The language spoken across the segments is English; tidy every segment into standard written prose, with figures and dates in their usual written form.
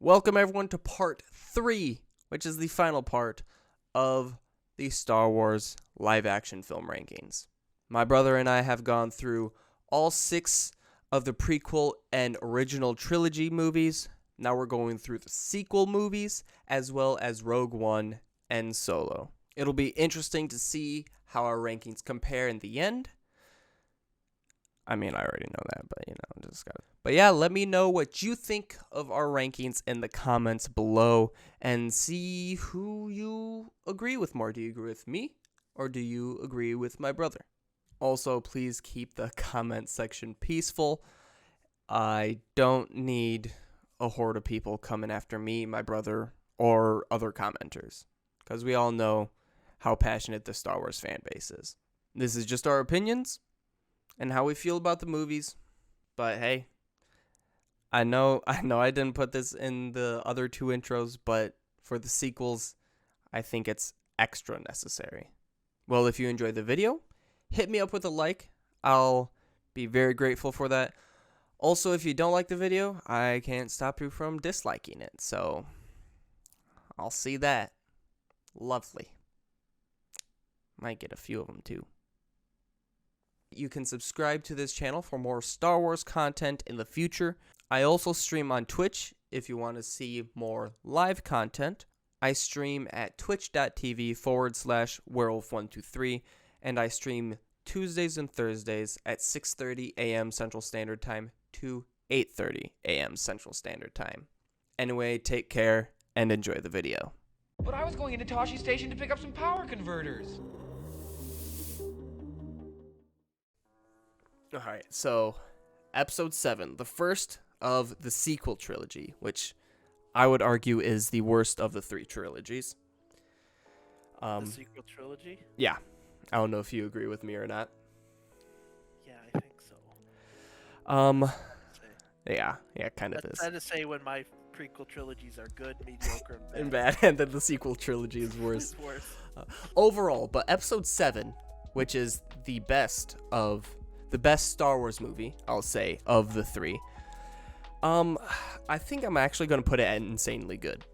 Welcome everyone to part 3, which is the final part of the Star Wars live-action film rankings. My brother and I have gone through all 6 of the prequel and original trilogy movies. Now we're going through the sequel movies, as well as Rogue One and Solo. It'll be interesting to see how our rankings compare in the end. I mean, I already know that, but just gotta. But yeah, let me know what you think of our rankings in the comments below and see who you agree with more. Do you agree with me or do you agree with my brother? Also, please keep the comment section peaceful. I don't need a horde of people coming after me, my brother, or other commenters, because we all know how passionate the Star Wars fan base is. This is just our opinions and how we feel about the movies. But hey, I know I didn't put this in the other 2 intros, but for the sequels, I think it's extra necessary. Well, if you enjoyed the video, hit me up with a like. I'll be very grateful for that. Also, if you don't like the video, I can't stop you from disliking it. So, I'll see that. Lovely. Might get a few of them too. You can subscribe to this channel for more Star Wars content in the future. I also stream on Twitch if you want to see more live content. I stream at twitch.tv/werewolf123, and I stream Tuesdays and Thursdays at 6:30 a.m. Central Standard Time to 8:30 a.m. Central Standard Time. Anyway, take care and enjoy the video. But I was going into Tosche Station to pick up some power converters. Alright, so Episode 7, the first of the sequel trilogy, which I would argue is the worst of the 3 trilogies. The sequel trilogy? Yeah. I don't know if you agree with me or not. Yeah, I think so. Yeah, kind of That's is. sad to say when my prequel trilogies are good, mediocre, And bad, and then the sequel trilogy is worse. It's worse. Overall, but Episode 7, which is the best Star Wars movie, I'll say, of the 3. I think I'm actually going to put it at insanely good.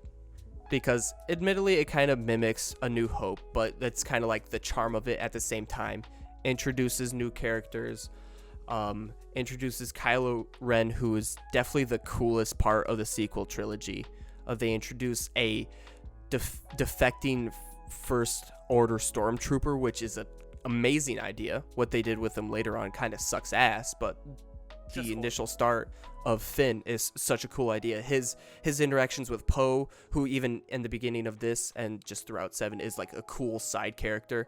Because, admittedly, it kind of mimics A New Hope, but that's kind of like the charm of it at the same time. Introduces new characters, introduces Kylo Ren, who is definitely the coolest part of the sequel trilogy. They introduce a defecting First Order Stormtrooper, which is an amazing idea. What they did with him later on kind of sucks ass, but the initial start of Finn is such a cool idea. His interactions with Poe, who even in the beginning of this and just throughout 7 is like a cool side character.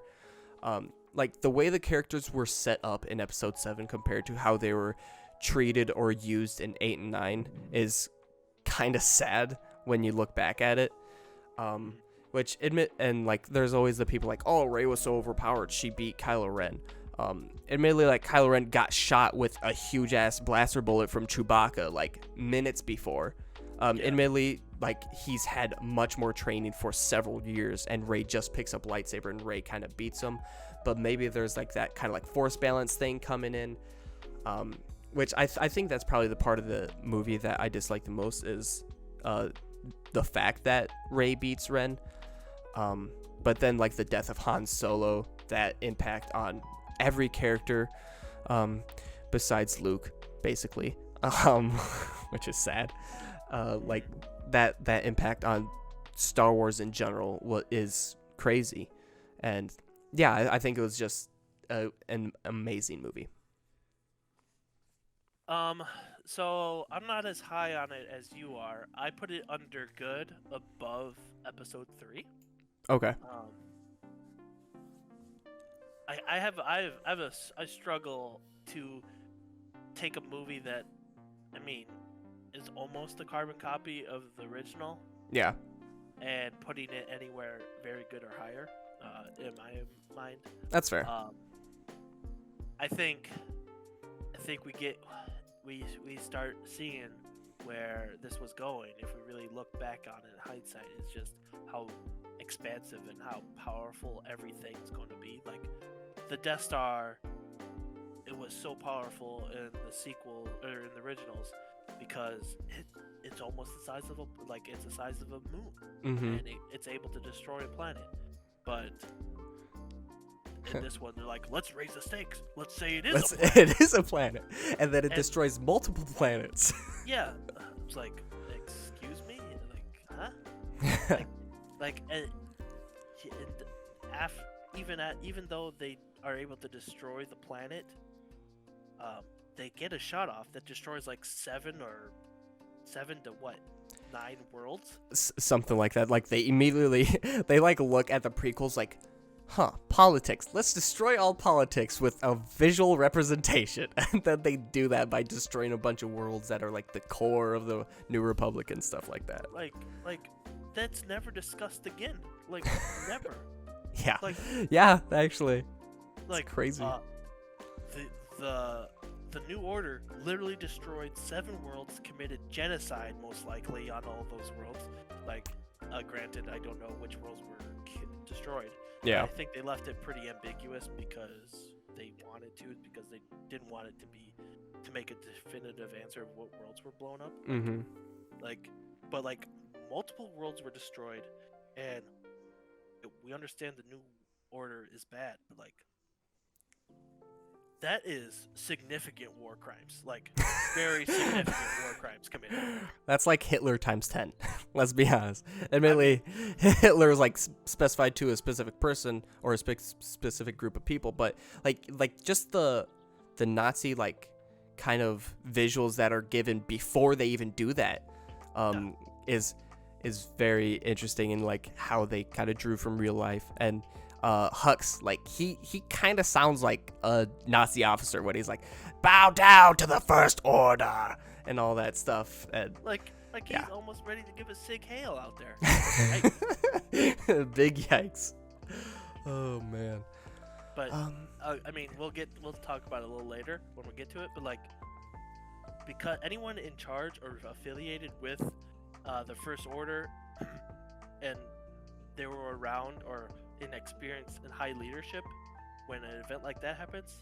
Like the way the characters were set up in Episode 7 compared to how they were treated or used in 8 and 9 is kind of sad when you look back at it. There's always the people like, oh, Rey was so overpowered, she beat Kylo Ren. Admittedly, like, Kylo Ren got shot with a huge ass blaster bullet from Chewbacca like minutes before. Admittedly, like, he's had much more training for several years, and Rey just picks up lightsaber and Rey kind of beats him. But maybe there's like that kind of like force balance thing coming in, which I think that's probably the part of the movie that I dislike the most is the fact that Rey beats Ren. But then like the death of Han Solo, that impact on every character besides Luke, basically, which is sad. Like that impact on Star Wars in general is crazy. And yeah, I think it was just an amazing movie. So I'm not as high on it as you are. I put it under good, above Episode 3. Okay. I struggle to take a movie that, I mean, is almost a carbon copy of the original. Yeah. And putting it anywhere very good or higher, in my mind. That's fair. I think we start seeing where this was going. If we really look back on it in hindsight, it's just how expansive and how powerful everything's going to be. Like the Death Star, it was so powerful in the sequel or in the originals because it's almost the size of it's the size of a moon, Mm-hmm. and it's able to destroy a planet. But in this one, they're like, let's raise the stakes. Let's say it is a planet. It is a planet, and then it And- destroys multiple planets. Yeah, it's like, excuse me, like, huh? And even though they are able to destroy the planet, they get a shot off that destroys like 7 to what, 9 worlds. Something like that. Like they immediately they like look at the prequels like, politics. Let's destroy all politics with a visual representation. And then they do that by destroying a bunch of worlds that are like the core of the New Republic and stuff like that. Like that's never discussed again. Like never. Yeah. Like Yeah, actually. like crazy. The New Order literally destroyed 7 worlds, committed genocide most likely on all those worlds. Like, granted, I don't know which worlds were destroyed. Yeah. I think they left it pretty ambiguous because they wanted to, because they didn't want it to make a definitive answer of what worlds were blown up. Mm-hmm. But multiple worlds were destroyed, and we understand the New Order is bad, but that is significant war crimes, like very significant war crimes committed. That's like Hitler times 10. Let's be honest. Admittedly, Hitler is like specified to a specific person or a specific group of people, but like just the Nazi like kind of visuals that are given before they even do that is very interesting, and like how they kind of drew from real life. And Hux, like he kind of sounds like a Nazi officer when he's like, bow down to the First Order and all that stuff. And he's yeah. almost ready to give a sig hail out there. Big yikes. Oh man. But I mean, we'll talk about it a little later when we get to it. But because anyone in charge or affiliated with the First Order, and they were around or in experience and high leadership, when an event like that happens,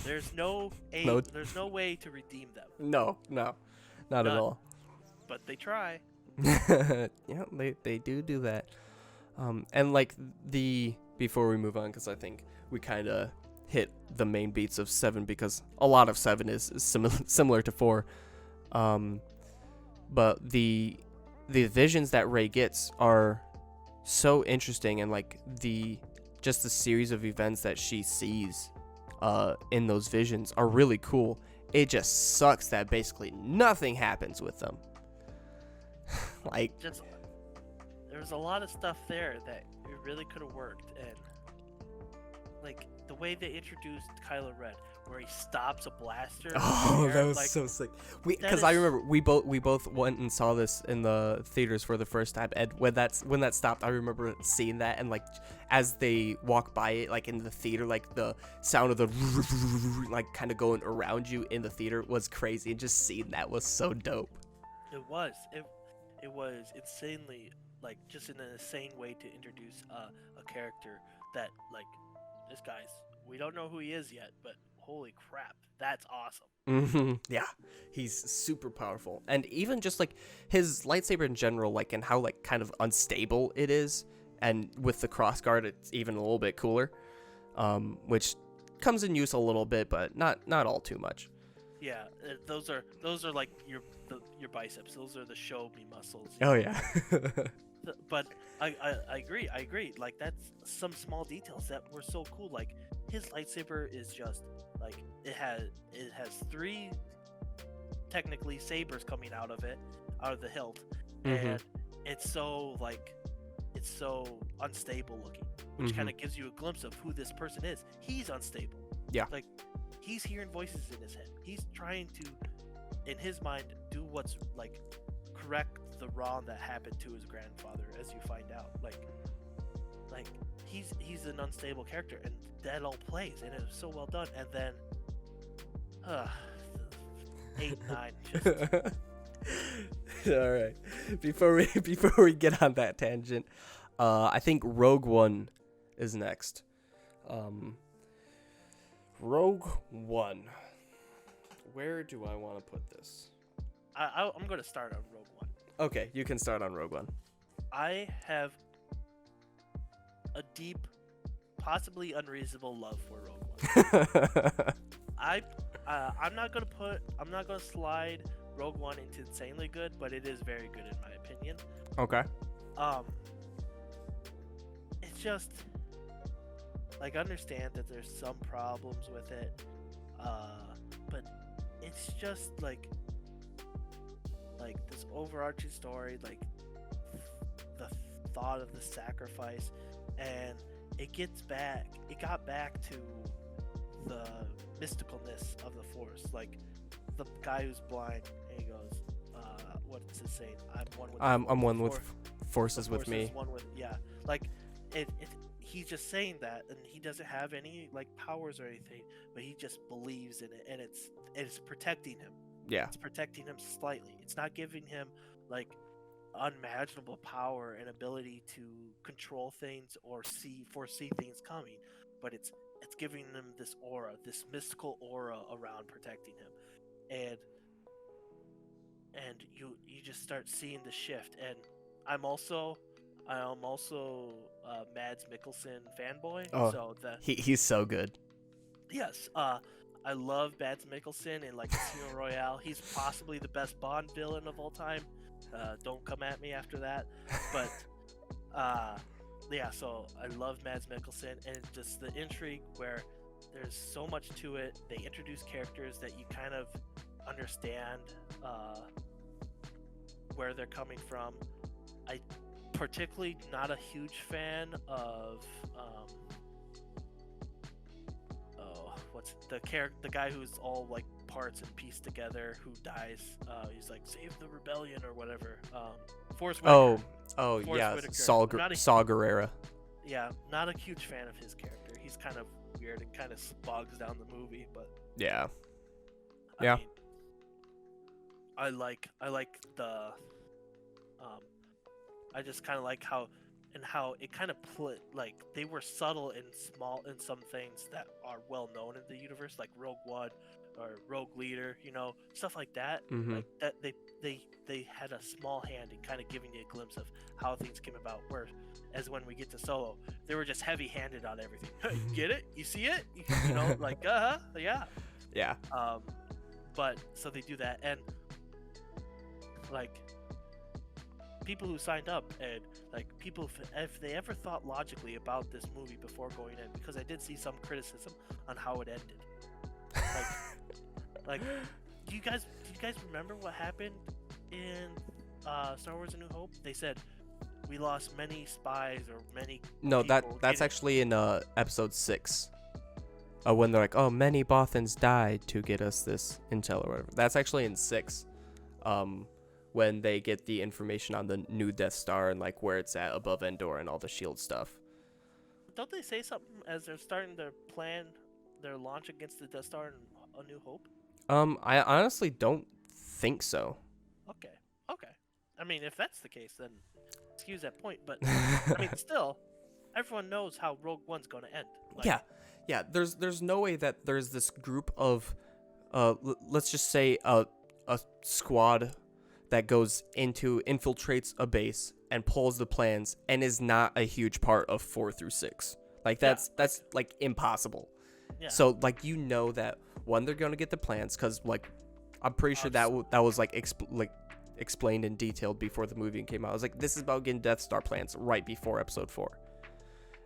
there's no way to redeem them. No, not at all. But they try. Yeah, they do that. And like before we move on, because I think we kind of hit the main beats of 7, because a lot of 7 is similar to 4. But the visions that Rey gets are so interesting, and like just the series of events that she sees in those visions are really cool. It just sucks that basically nothing happens with them. There's a lot of stuff there that it really could have worked, and like the way they introduced Kylo Ren, where he stops a blaster. Oh, that was so sick. Because I remember we both went and saw this in the theaters for the first time, and when that stopped, I remember seeing that, and like as they walk by it, like in the theater, like the sound of the like kind of going around you in the theater was crazy, and just seeing that was so dope. It was insanely, like, just an insane way to introduce a character that, like, this guy's, we don't know who he is yet, but holy crap, that's awesome. Mm-hmm. Yeah, he's super powerful, and even just like his lightsaber in general, like, and how like kind of unstable it is, and with the crossguard, it's even a little bit cooler, which comes in use a little bit, but not all too much. Yeah, those are like your biceps. Those are the show me muscles. Oh yeah. But I agree. Like, that's some small details that were so cool. Like, his lightsaber is just like it has 3 technically sabers coming out of the hilt, and it's so unstable looking, which kind of gives you a glimpse of who this person is. He's unstable. Yeah. Like, he's hearing voices in his head. He's trying to, in his mind, do what's like correct the wrong that happened to his grandfather, as you find out. Like he's an unstable character, and that all plays, and it was so well done. And then 8, 9 just all right, before we get on that tangent, I think Rogue One is next. Rogue One, where do I want to put this? I'm going to start on Rogue One. Okay, you can start on Rogue One. I have a deep, possibly unreasonable love for Rogue One. I'm not gonna slide Rogue One into insanely good, but it is very good in my opinion. Okay. It's just like, understand that there's some problems with it, but it's just like this overarching story, like the thought of the sacrifice, and it got back to the mysticalness of the Force, like the guy who's blind, and he goes, what's it saying? I'm one with forces with me. One with, yeah, like it. He's just saying that, and he doesn't have any like powers or anything, but he just believes in it, and it's protecting him. Yeah. It's protecting him slightly. It's not giving him like unimaginable power and ability to control things or foresee things coming, but it's giving him this aura, this mystical aura around protecting him, and you just start seeing the shift. And I'm also Mads Mikkelsen fanboy. Oh, so he's so good. Yes, I love Mads Mikkelsen in like Casino Royale. He's possibly the best Bond villain of all time. Don't come at me after that. But yeah, so I love Mads Mikkelsen, and just the intrigue where there's so much to it. They introduce characters that you kind of understand where they're coming from. I particularly not a huge fan of what's the guy who's all like parts and pieced together, who dies. He's like, save the rebellion or whatever. Forrest Whitaker. Oh Forrest yeah, Whitaker. Saw Gerrera. Yeah, not a huge fan of his character. He's kind of weird and kind of bogs down the movie, but yeah. I mean, I like the I just kind of like how it kind of like they were subtle and small in some things that are well known in the universe, like Rogue One or Rogue Leader, stuff like that. Mm-hmm. Like that they had a small hand in kind of giving you a glimpse of how things came about. Whereas when we get to Solo, they were just heavy-handed on everything. You get it? You see it? Like yeah. Yeah. But so they do that, and like people who signed up, and like people, if they ever thought logically about this movie before going in, because I did see some criticism on how it ended. Like do you guys remember what happened in Star Wars: A New Hope? They said we lost many spies or many. No, that's actually in episode 6. When they're like, oh, many Bothans died to get us this intel or whatever. That's actually in 6. When they get the information on the new Death Star and like where it's at above Endor and all the shield stuff. Don't they say something as they're starting to plan their launch against the Death Star in A New Hope? I honestly don't think so. Okay. I mean, if that's the case, then excuse that point. But I mean, still, everyone knows how Rogue One's going to end. Like, yeah. There's no way that there's this group of, let's just say a squad that goes infiltrates a base and pulls the plans and is not a huge part of 4 through 6. Like that's like impossible. Yeah. So like that one, they're gonna get the plans, because like I'm pretty sure that was like explained in detail before the movie came out. I was like, this is about getting Death Star plans right before Episode 4.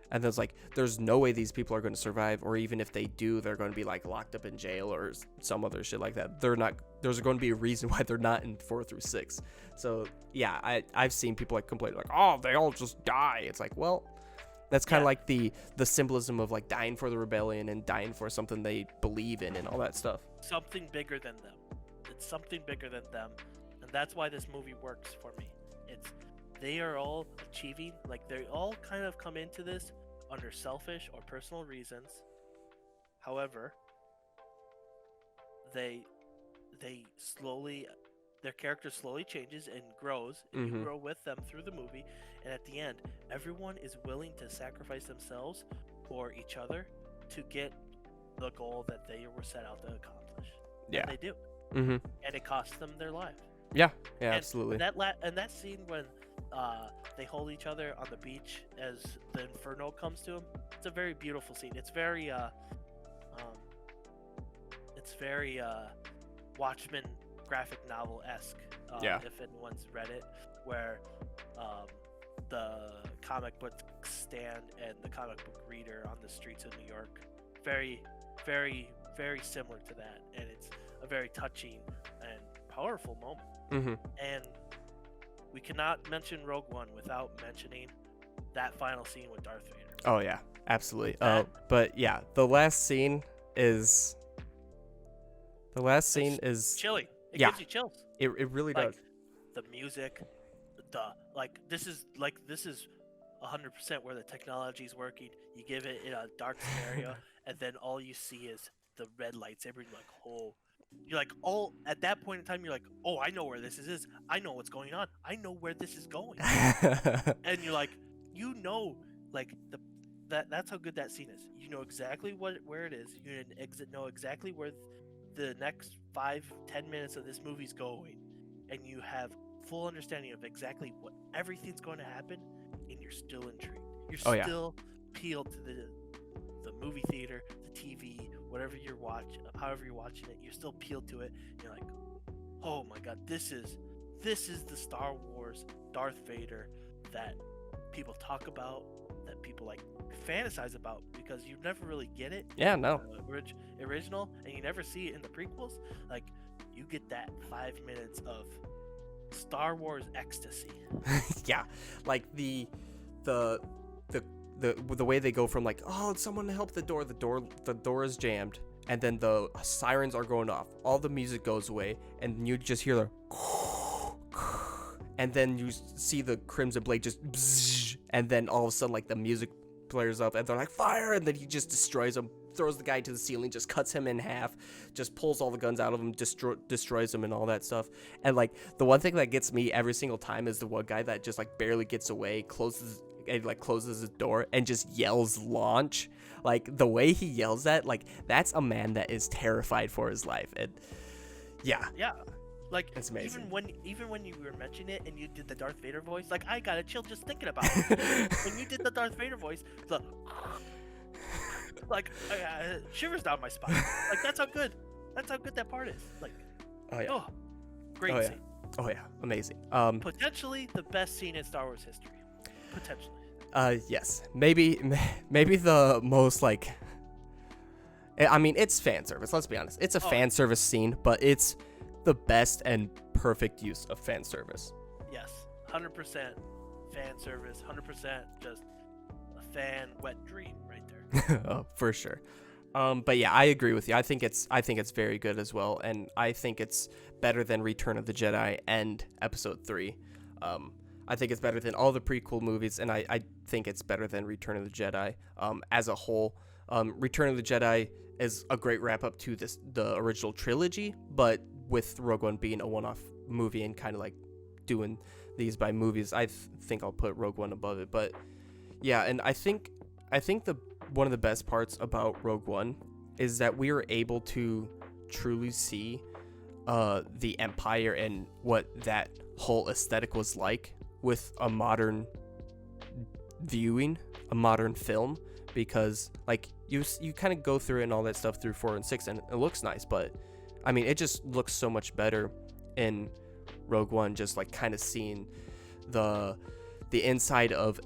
And there's no way these people are going to survive, or even if they do, they're going to be like locked up in jail or some other shit like that. They're not. There's going to be a reason why they're not in 4 through 6. So yeah, I've seen people like complain like, oh, they all just die. It's like, well, that's kind of like the symbolism of like dying for the rebellion and dying for something they believe in and all that stuff. Something bigger than them. It's something bigger than them, and that's why this movie works for me. They are all achieving, like they all kind of come into this under selfish or personal reasons. However, their character slowly changes and grows, and you grow with them through the movie. And at the end, everyone is willing to sacrifice themselves or each other to get the goal that they were set out to accomplish. Yeah, and they do. And it costs them their life. Yeah, And absolutely. that scene when they hold each other on the beach as the inferno comes to them, it's a very beautiful scene. It's very Watchmen graphic novel esque. Yeah. If anyone's read it, where the comic book stand and the comic book reader on the streets of New York, very, very, very similar to that, and it's a very touching and powerful moment. Mm-hmm. And we cannot mention Rogue One without mentioning that final scene with Darth Vader. Oh yeah, absolutely. That- But yeah, the last scene is Chilling. It Yeah. gives you chills. it really Like does. the music, this is 100% where the technology is working. You give it in a dark scenario, and then all you see is the red lightsaber. You're like, oh, at that point in time, you're like, oh, I know where this is. I know what's going on. I know where this is going. And you're like, like that's how good that scene is. You know exactly where it is. You know exactly where the next 5-10 minutes of this movie's going, and you have full understanding of exactly what everything's going to happen, and you're still intrigued. You're Oh, yeah. still peeled to the movie theater, the TV, whatever you're watching, however you're watching it. You're still peeled to it. And you're like, oh my god, this is the Star Wars Darth Vader that people talk about, that people like fantasize about, because you never really get it. Yeah, no. Original, and you never see it in the prequels. Like, you get that 5 minutes of Star Wars ecstasy. Yeah, like the way they go from like, oh, someone help the door is jammed, and then the sirens are going off, all the music goes away, and you just hear the and then you see the Crimson Blade just bzzz, and then all of a sudden like the music flares up and they're like fire, and then he just destroys him, throws the guy to the ceiling, just cuts him in half, just pulls all the guns out of him, destroys him and all that stuff. And like the one thing that gets me every single time is the one guy that just like barely gets away, closes his door and just yells launch. Like the way he yells that, like that's a man that is terrified for his life. And yeah, Like, it's amazing. even when you were mentioning it and you did the Darth Vader voice, like I got a chill just thinking about it. When you did the Darth Vader voice, shivers down my spine. Like that's how good that part is. Like, Oh yeah. great Oh, yeah. scene. Oh yeah, amazing. Potentially the best scene in Star Wars history. Potentially. Yes, maybe the most like. I mean, it's fan service. Let's be honest. It's a fan service scene, but it's the best and perfect use of fan service. Yes, 100% fan service. 100% just a fan wet dream right there. Oh, for sure. But yeah, I agree with you. I think it's very good as well, and I think it's better than Return of the Jedi and Episode 3. I think it's better than all the prequel movies, and I think it's better than Return of the Jedi as a whole. Return of the Jedi is a great wrap up to the original trilogy, but with Rogue One being a one-off movie and kind of like doing these by movies, I think I'll put Rogue One above it. But yeah, and I think one of the best parts about Rogue One is that we were able to truly see the Empire and what that whole aesthetic was like with a modern viewing, a modern film, because like you kind of go through it and all that stuff through 4 and 6 and it looks nice, but I mean it just looks so much better in Rogue One, just like kind of seeing the inside of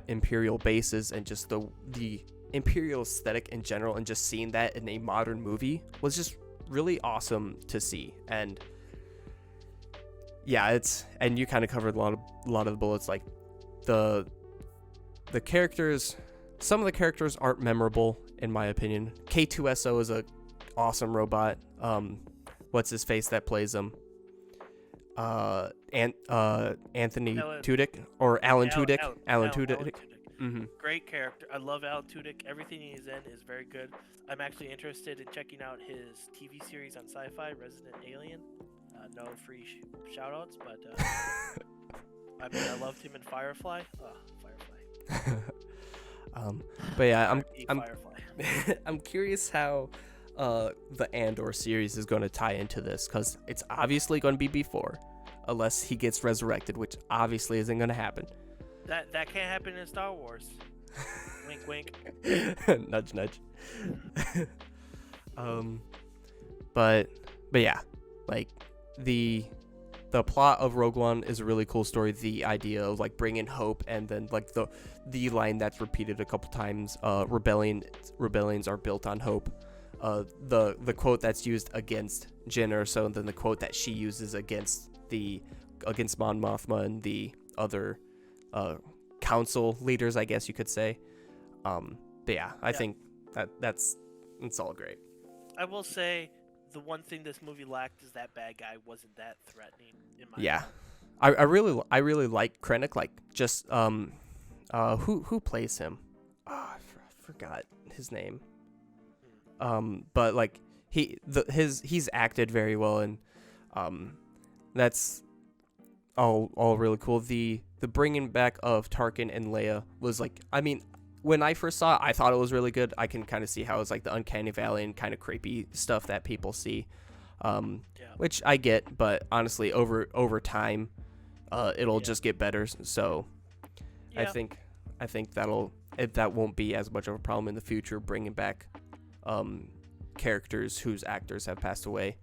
Imperial bases and just the Imperial aesthetic in general, and just seeing that in a modern movie was just really awesome to see. And yeah, and you kind of covered a lot of the bullets. Like the characters, some of the characters aren't memorable in my opinion. K2SO is a awesome robot. What's his face that plays him? Anthony Tudyk or Alan Tudyk. Alan Tudyk. Mm-hmm. Great character. I love Alan Tudyk. Everything he's in is very good. I'm actually interested in checking out his TV series on Sci-Fi, Resident Alien. No free shout-outs, but I mean, I loved him in Firefly. Firefly. But yeah, I'm Firefly. I'm curious how the Andor series is going to tie into this, because it's obviously going to be before. unless he gets resurrected, which obviously isn't going to happen. That can't happen in Star Wars. Wink, wink. Nudge, nudge. But yeah, like the plot of Rogue One is a really cool story. The idea of like bringing hope, and then like the line that's repeated a couple times, rebellions are built on hope. The quote that's used against Jyn Erso, and then the quote that she uses against Mon Mothma and the other council leaders, I guess you could say. But yeah, I think that's all great. I will say the one thing this movie lacked is that bad guy wasn't that threatening. In my Yeah, I really like Krennic. Like just who plays him? Oh, I forgot his name. But like he's acted very well, and that's all really cool. The bringing back of Tarkin and Leia was like, I mean, when I first saw it, I thought it was really good. I can kind of see how it's like the uncanny valley and kind of creepy stuff that people see, which I get. But honestly, over time, it'll just get better. So I think that won't be as much of a problem in the future, bringing back characters whose actors have passed away.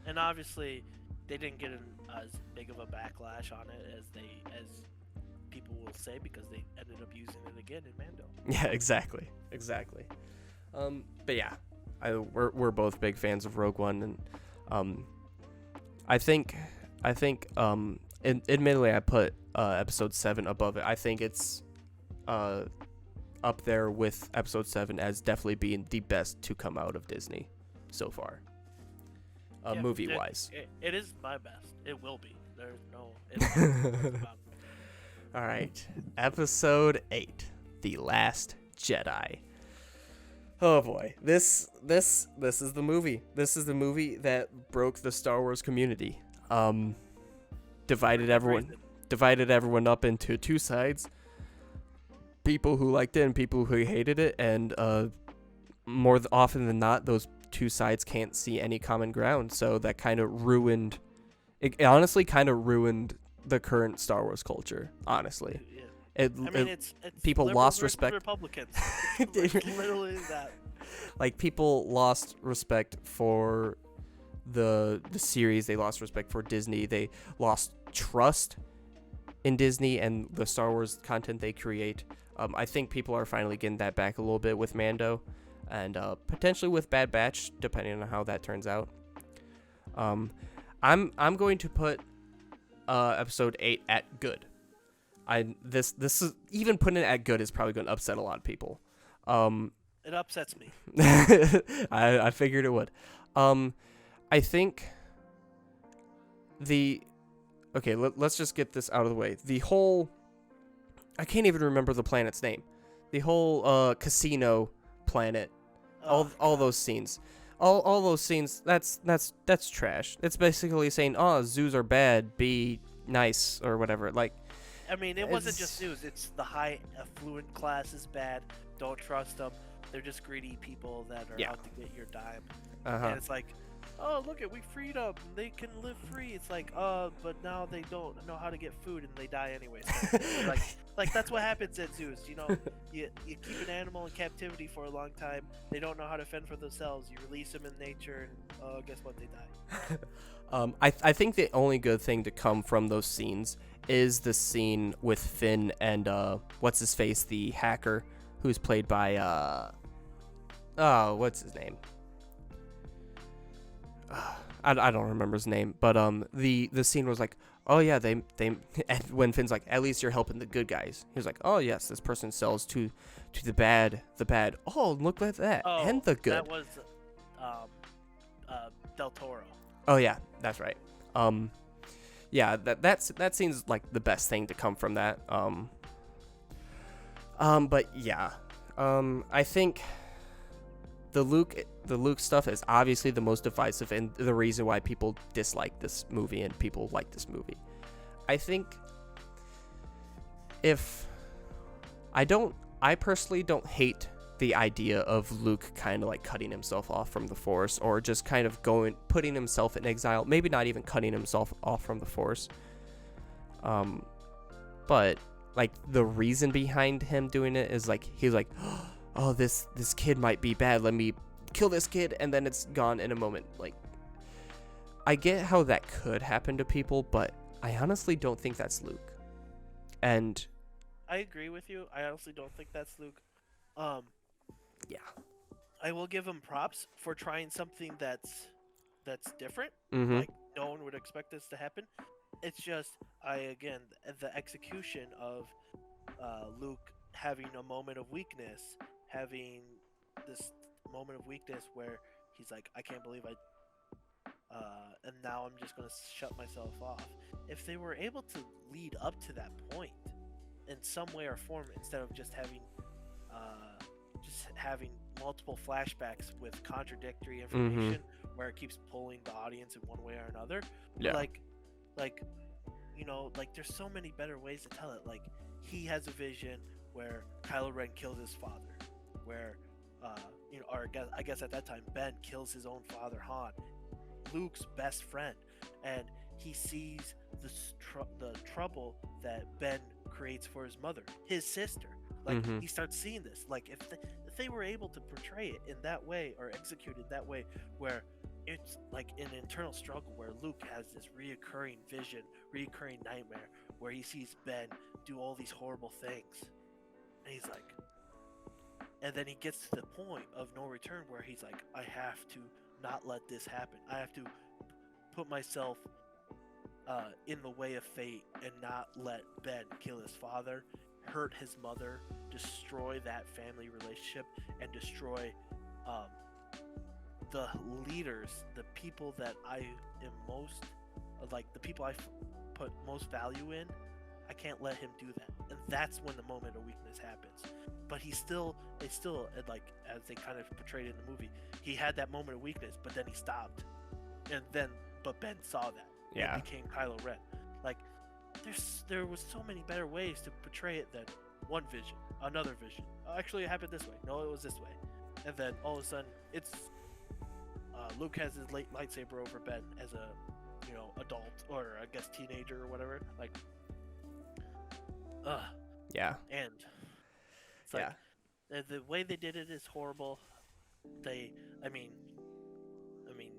And obviously, they didn't get as big of a backlash on it as people will say, because they ended up using it again in Mando. Yeah, exactly. But yeah, we're both big fans of Rogue One, and I think admittedly I put Episode 7 above it. I think it's up there with Episode 7 as definitely being the best to come out of Disney so far, movie-wise. It is my best. It will be. There's no... All right, Episode 8, The Last Jedi. Oh boy, this is the movie. This is the movie that broke the Star Wars community. Divided everyone up into two sides. People who liked it and people who hated it, and more often than not, those two sides can't see any common ground. So that kind of ruined. It honestly kind of ruined the current Star Wars culture. Honestly, it's people lost respect. Republicans. It's literally that. Like, people lost respect for the series. They lost respect for Disney. They lost trust in Disney and the Star Wars content they create. I think people are finally getting that back a little bit with Mando, and potentially with Bad Batch, depending on how that turns out. I'm going to put Episode 8 at good. This is, even putting it at good is probably going to upset a lot of people. It upsets me. I figured it would. I think let's just get this out of the way. I can't even remember the planet's name. The whole casino planet, all those scenes. All those scenes, that's trash. It's basically saying, "Oh, zoos are bad, be nice," or whatever. Like, I mean, it wasn't just zoos. It's the high affluent class is bad. Don't trust them. They're just greedy people that are out to get your dime. And it's like, oh, look we freed them. They can live free. It's like, but now they don't know how to get food and they die anyway. So, like that's what happens at zoos. You know, you keep an animal in captivity for a long time. They don't know how to fend for themselves. You release them in nature, and guess what? They die. I think the only good thing to come from those scenes is the scene with Finn and what's his face, the hacker, who's played by what's his name? I don't remember his name, but the scene was like, oh yeah, they when Finn's like, at least you're helping the good guys. He was like, oh yes, this person sells to the bad. Oh, look at that, and the good. That was Del Toro. Oh yeah, that's right. Yeah, that seems like the best thing to come from that. But yeah, I think the Luke stuff is obviously the most divisive and the reason why people dislike this movie and people like this movie. I think I personally don't hate the idea of Luke kind of like cutting himself off from the Force, or just kind of putting himself in exile, maybe not even cutting himself off from the Force. But like the reason behind him doing it is like he's like, oh, this kid might be bad, let me kill this kid, and then it's gone in a moment. Like, I get how that could happen to people, but I honestly don't think that's Luke. And I agree with you. I honestly don't think that's Luke. yeah. I will give him props for trying something that's different. Mm-hmm. Like no one would expect this to happen. It's just the execution of Luke having a moment of weakness, having this moment of weakness where he's like, I can't believe and now I'm just gonna shut myself off. If they were able to lead up to that point in some way or form, instead of just having multiple flashbacks with contradictory information where it keeps pulling the audience in one way or another, like there's so many better ways to tell it. Like, he has a vision where Kylo Ren kills his father, where or I guess at that time Ben kills his own father, Han, Luke's best friend, and he sees the trouble that Ben creates for his mother, his sister. Like, he starts seeing this. Like, if they were able to portray it in that way, or execute it that way, where it's like an internal struggle where Luke has this reoccurring vision, reoccurring nightmare, where he sees Ben do all these horrible things, and he's like, and then he gets to the point of no return where he's like, I have to not let this happen. I have to put myself in the way of fate and not let Ben kill his father, hurt his mother, destroy that family relationship, and destroy the leaders, the people that I am most like, the people I put most value in. I can't let him do that, and that's when the moment of weakness happens. But it's still like, as they kind of portrayed it in the movie, he had that moment of weakness, but then he stopped, but Ben saw that. Yeah. It became Kylo Ren. Like, there was so many better ways to portray it than one vision, another vision. Actually, it happened this way. No, it was this way. And then all of a sudden, it's Luke has his lightsaber over Ben as a adult, or I guess teenager or whatever. Like, yeah. And it's like, the way they did it is horrible. I mean,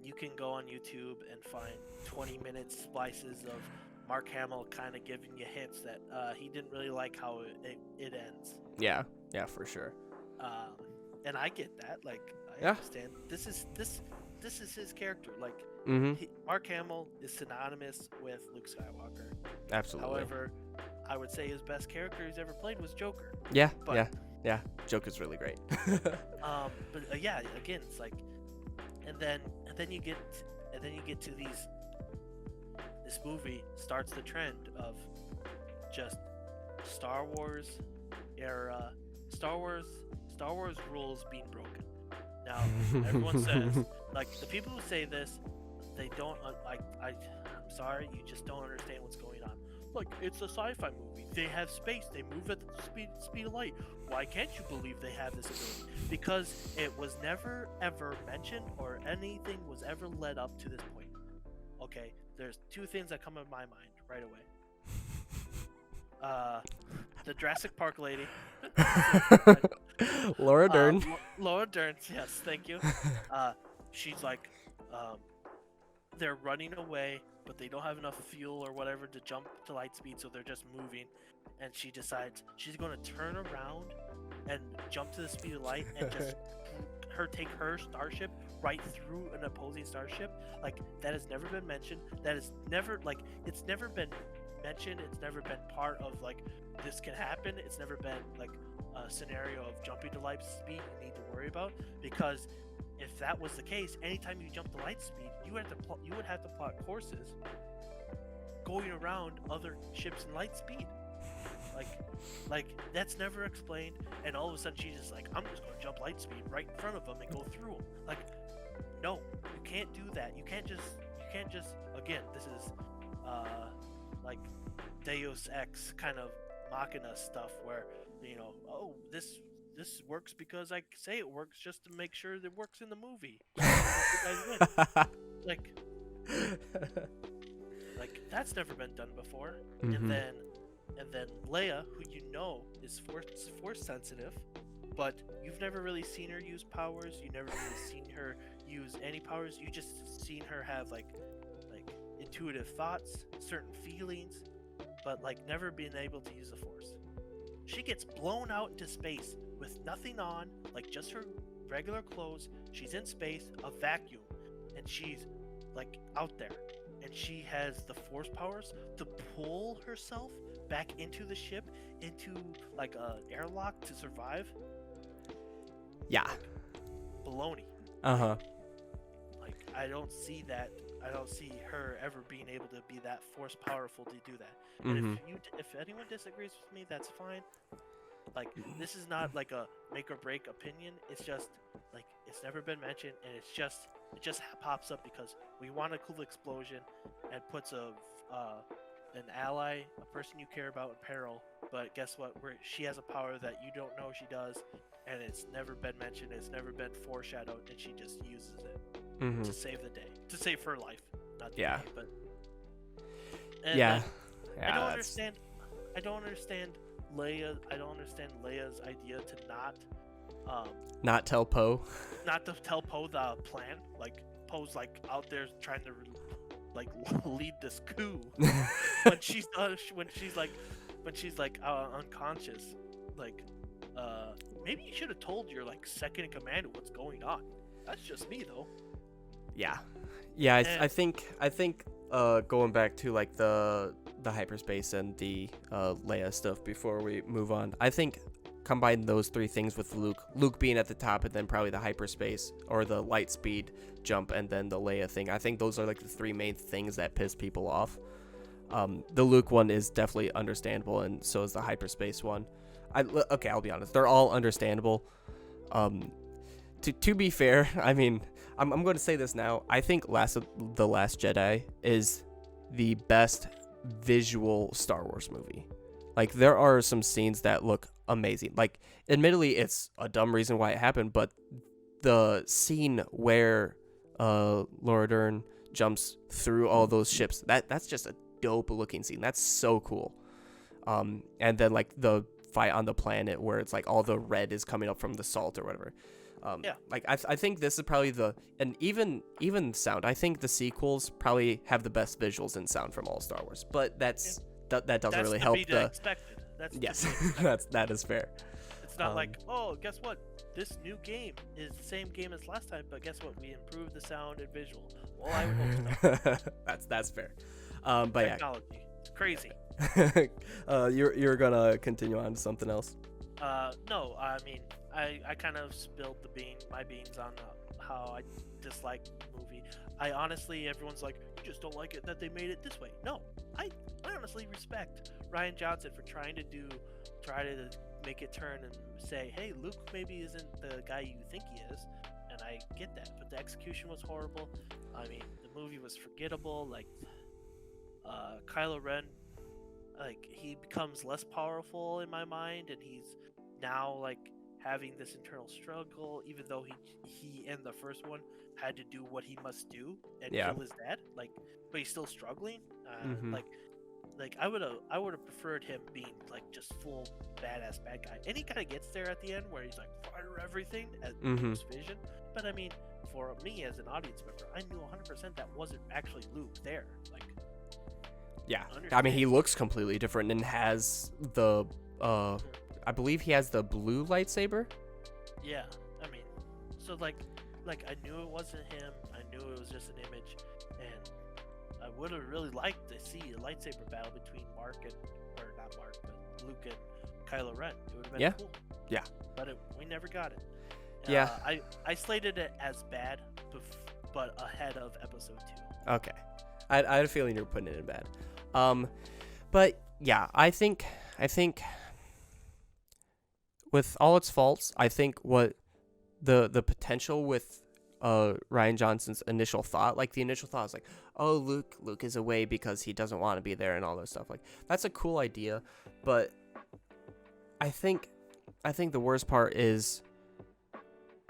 you can go on YouTube and find 20-minute splices of Mark Hamill kind of giving you hints that he didn't really like how it ends. Yeah, for sure. And I get that. Like, I understand. This is his character. Like, Mark Hamill is synonymous with Luke Skywalker. Absolutely. However, I would say his best character he's ever played was Joker. Yeah. Joker's really great. But again, it's like, and then you get to these. This movie starts the trend of just Star Wars era, Star Wars rules being broken. Now, everyone says, like, the people who say this, they don't I'm sorry, you just don't understand what's going on. Look, it's a sci-fi movie. They have space. They move at the speed of light. Why can't you believe they have this ability? Because it was never ever mentioned, or anything was ever led up to this point. Okay, there's two things that come to my mind right away. The Jurassic Park lady. Laura Dern. Laura Dern, yes, thank you. She's like, they're running away, but they don't have enough fuel or whatever to jump to light speed, so they're just moving. And she decides she's going to turn around and jump to the speed of light and just take her starship right through an opposing starship. Like, that has never been mentioned. That is never, like, it's never been mentioned. It's never been part of, like, this can happen. It's never been, like, a scenario of jumping to light speed you need to worry about, because if that was the case, anytime you jump to light speed, you would have to plot courses going around other ships in light speed. Like that's never explained, and all of a sudden she's just like, I'm just going to jump light speed right in front of them and go through them. Like, no, you can't do that. You can't just again, this is like Deus Ex kind of machina stuff where, oh, this this works because I say it works just to make sure it works in the movie. So you guys win. Like, that's never been done before. Mhm. And then Leia, who you know is force sensitive, but you've never really seen her use powers. You never really seen her use any powers. You just seen her have like intuitive thoughts, certain feelings, but like never been able to use the force. She gets blown out into space with nothing on, like just her regular clothes. She's in space, a vacuum, and she's like out there. And she has the force powers to pull herself back into the ship, into like an airlock to survive. Yeah. Baloney. Uh-huh. Like, I don't see that. I don't see her ever being able to be that force powerful to do that. And if anyone disagrees with me, that's fine. Like, this is not like a make or break opinion. It's just like it's never been mentioned, and it just pops up because we want a cool explosion and puts an ally, a person you care about, in peril. But guess what? She has a power that you don't know she does, and it's never been mentioned. It's never been foreshadowed, and she just uses it to save the day, to save her life. Not the day, but yeah. I don't understand. I don't understand Leia's idea to not tell Poe. not to tell Poe the plan. Like, Poe's like out there trying to like lead this coup when she's unconscious. Like, maybe you should have told your like second in command what's going on. That's just me though. Yeah. I think going back to like the hyperspace and the Leia stuff before we move on, I think combine those three things with Luke being at the top, and then probably the hyperspace or the light speed jump, and then the Leia thing. I think those are like the three main things that piss people off. The Luke one is definitely understandable, and so is the hyperspace one. I'll be honest, they're all understandable. To be fair, I mean, I'm going to say this now. I think The Last Jedi is the best visual Star Wars movie. Like, there are some scenes that look amazing. Like, admittedly, it's a dumb reason why it happened, but the scene where Laura Dern jumps through all those ships, that's just a dope looking scene. That's so cool. And then like the fight on the planet where it's like all the red is coming up from the salt or whatever. Like I think this is probably and even sound. I think the sequels probably have the best visuals and sound from all Star Wars, but that doesn't really help the. Expected. That is fair. It's not like, oh, guess what? This new game is the same game as last time, but guess what? We improved the sound and visual. Well, I would hope so. That's fair. But technology, it's crazy. You're gonna continue on to something else. No, I mean, I kind of spilled my beans on how I dislike the movie. I honestly, everyone's like, you just don't like it that they made it this way. No, I honestly respect Rian Johnson for trying to make it turn and say, hey, Luke maybe isn't the guy you think he is, and I get that, but the execution was horrible. I mean, the movie was forgettable. Like, Kylo Ren, like, he becomes less powerful in my mind, and he's now like having this internal struggle, even though he in the first one had to do what he must do and kill his dad, like, but he's still struggling. Like I would have preferred him being like just full badass bad guy, and he kind of gets there at the end where he's like fire everything at Luke's vision. But I mean, for me as an audience member, I knew 100% that wasn't actually Luke there. Like, yeah, I mean, he looks completely different and has the I believe he has the blue lightsaber. Yeah, I mean, so like I knew it wasn't him. I knew it was just an image, and I would have really liked to see a lightsaber battle between Luke and Kylo Ren. It would have been cool. Yeah. But we never got it. Yeah. I slated it as bad, but ahead of Episode 2. Okay. I had a feeling you were putting it in bad. But yeah, I think with all its faults, I think what the potential with Rian Johnson's initial thought, like the initial thought was like, oh, Luke is away because he doesn't want to be there and all this stuff. Like, that's a cool idea, but I think I think the worst part is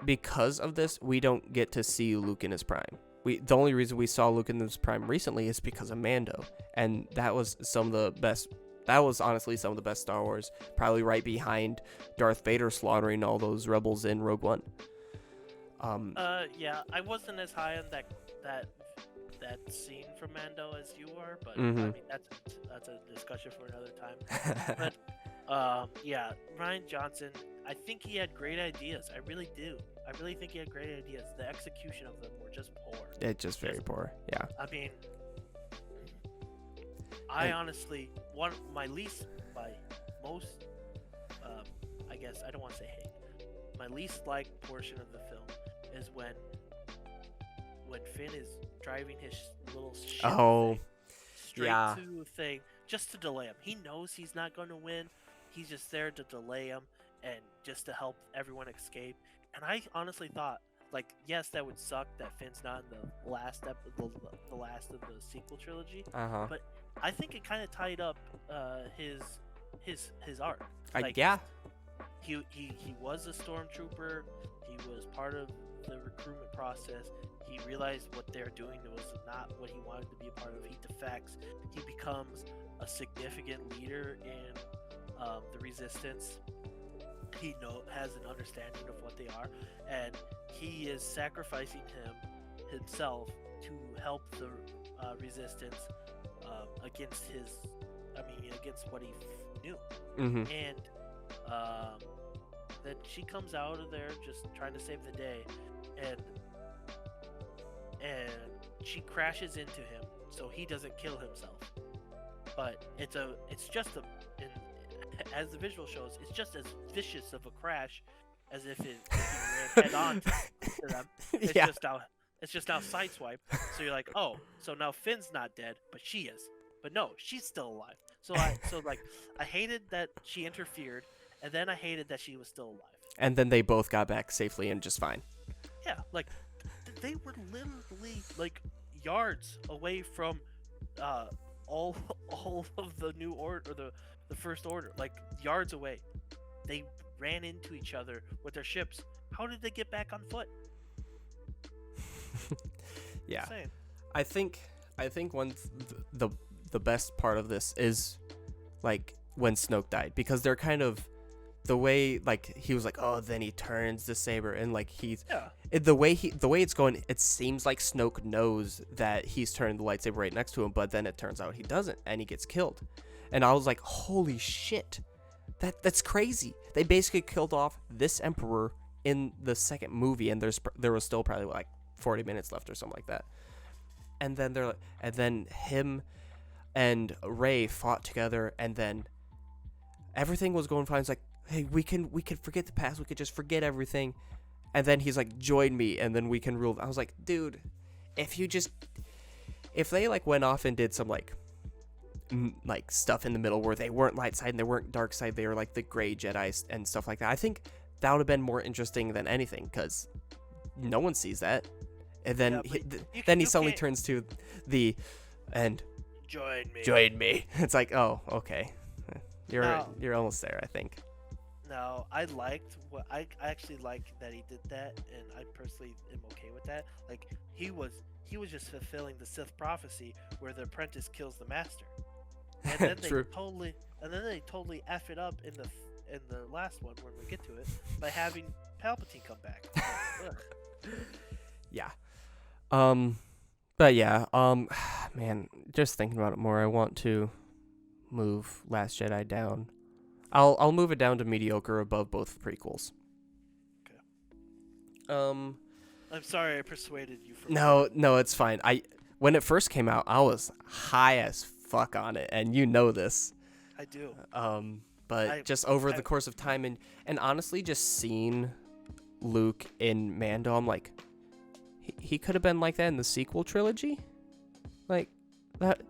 because of this, we don't get to see Luke in his prime. The only reason we saw Luke in his prime recently is because of Mando, and that was some of the best. That was honestly some of the best Star Wars, probably right behind Darth Vader slaughtering all those rebels in Rogue One. Yeah, I wasn't as high on that scene from Mando as you are, but I Mhm. mean that's a discussion for another time. But yeah, Ryan Johnson, I think he had great ideas. I really do. I really think he had great ideas. The execution of them were just poor. It's just very poor. Yeah. I mean, And- honestly, my most, I guess I don't want to say hate. My least liked portion of the film is when Finn is driving his little ship Oh, thing straight yeah. to a thing just to delay him. He knows he's not going to win. He's just there to delay him and just to help everyone escape. And I honestly thought, like, yes, that would suck that Finn's not in the last the last of the sequel trilogy. Uh-huh. But I think it kind of tied up his arc. Yeah. He was a stormtrooper. He was part of the recruitment process. He realized what they're doing was not what he wanted to be a part of. He defects. He becomes a significant leader in the resistance. He has an understanding of what they are, and he is sacrificing himself to help the resistance against what he knew. Mm-hmm. And then she comes out of there just trying to save the day, and she crashes into him so he doesn't kill himself. But as the visual shows, it's just as vicious of a crash as if he ran head on to them. It's Yeah. just now sideswipe. So you're like, oh, so now Finn's not dead, but she is. But no, she's still alive. So I hated that she interfered, and then I hated that she was still alive. And then they both got back safely and just fine. Yeah, like they were literally like yards away from all of the new order, or the first order, like yards away. They ran into each other with their ships. How did they get back on foot? Yeah. Insane. I think the best part of this is like when Snoke died, because they're kind of the way, like, he was like, oh, then he turns the saber, and like the way it's going, it seems like Snoke knows that he's turning the lightsaber right next to him, but then it turns out he doesn't, and he gets killed. And I was like, holy shit, that's crazy. They basically killed off this emperor in the second movie, and there was still probably like 40 minutes left or something like that. And then him and Rey fought together, and then everything was going fine. It's like, hey, we can forget the past. We could just forget everything. And then he's like, join me, and then we can rule. I was like, dude, if they like went off and did some like stuff in the middle where they weren't light side and they weren't dark side, they were like the gray Jedi and stuff like that, I think that would have been more interesting than anything, because no one sees that. And then he suddenly turns to the and join me. It's like, oh, okay, you're almost there, I think. No, I actually like that he did that, and I personally am okay with that. Like he was just fulfilling the Sith prophecy where the apprentice kills the master, and then True. they totally f it up in the last one when we get to it by having Palpatine come back. Like, Yeah. But yeah, man, just thinking about it more, I want to move Last Jedi down. I'll move it down to mediocre above both prequels. Okay. I'm sorry I persuaded you from No, it's fine. When it first came out, I was high as fuck on it, and you know this. I do. But just over the course of time, and honestly, just seeing Luke in Mando, I'm like, he could have been like that in the sequel trilogy, like that.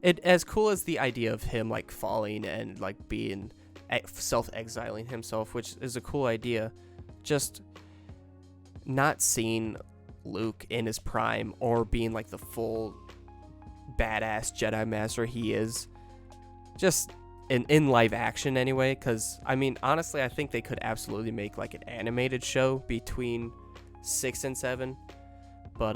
It as cool as the idea of him like falling and like being self-exiling himself, which is a cool idea. Just not seeing Luke in his prime or being like the full badass Jedi Master he is, just in live action anyway, because I mean, honestly, I think they could absolutely make like an animated show between 6 and 7, but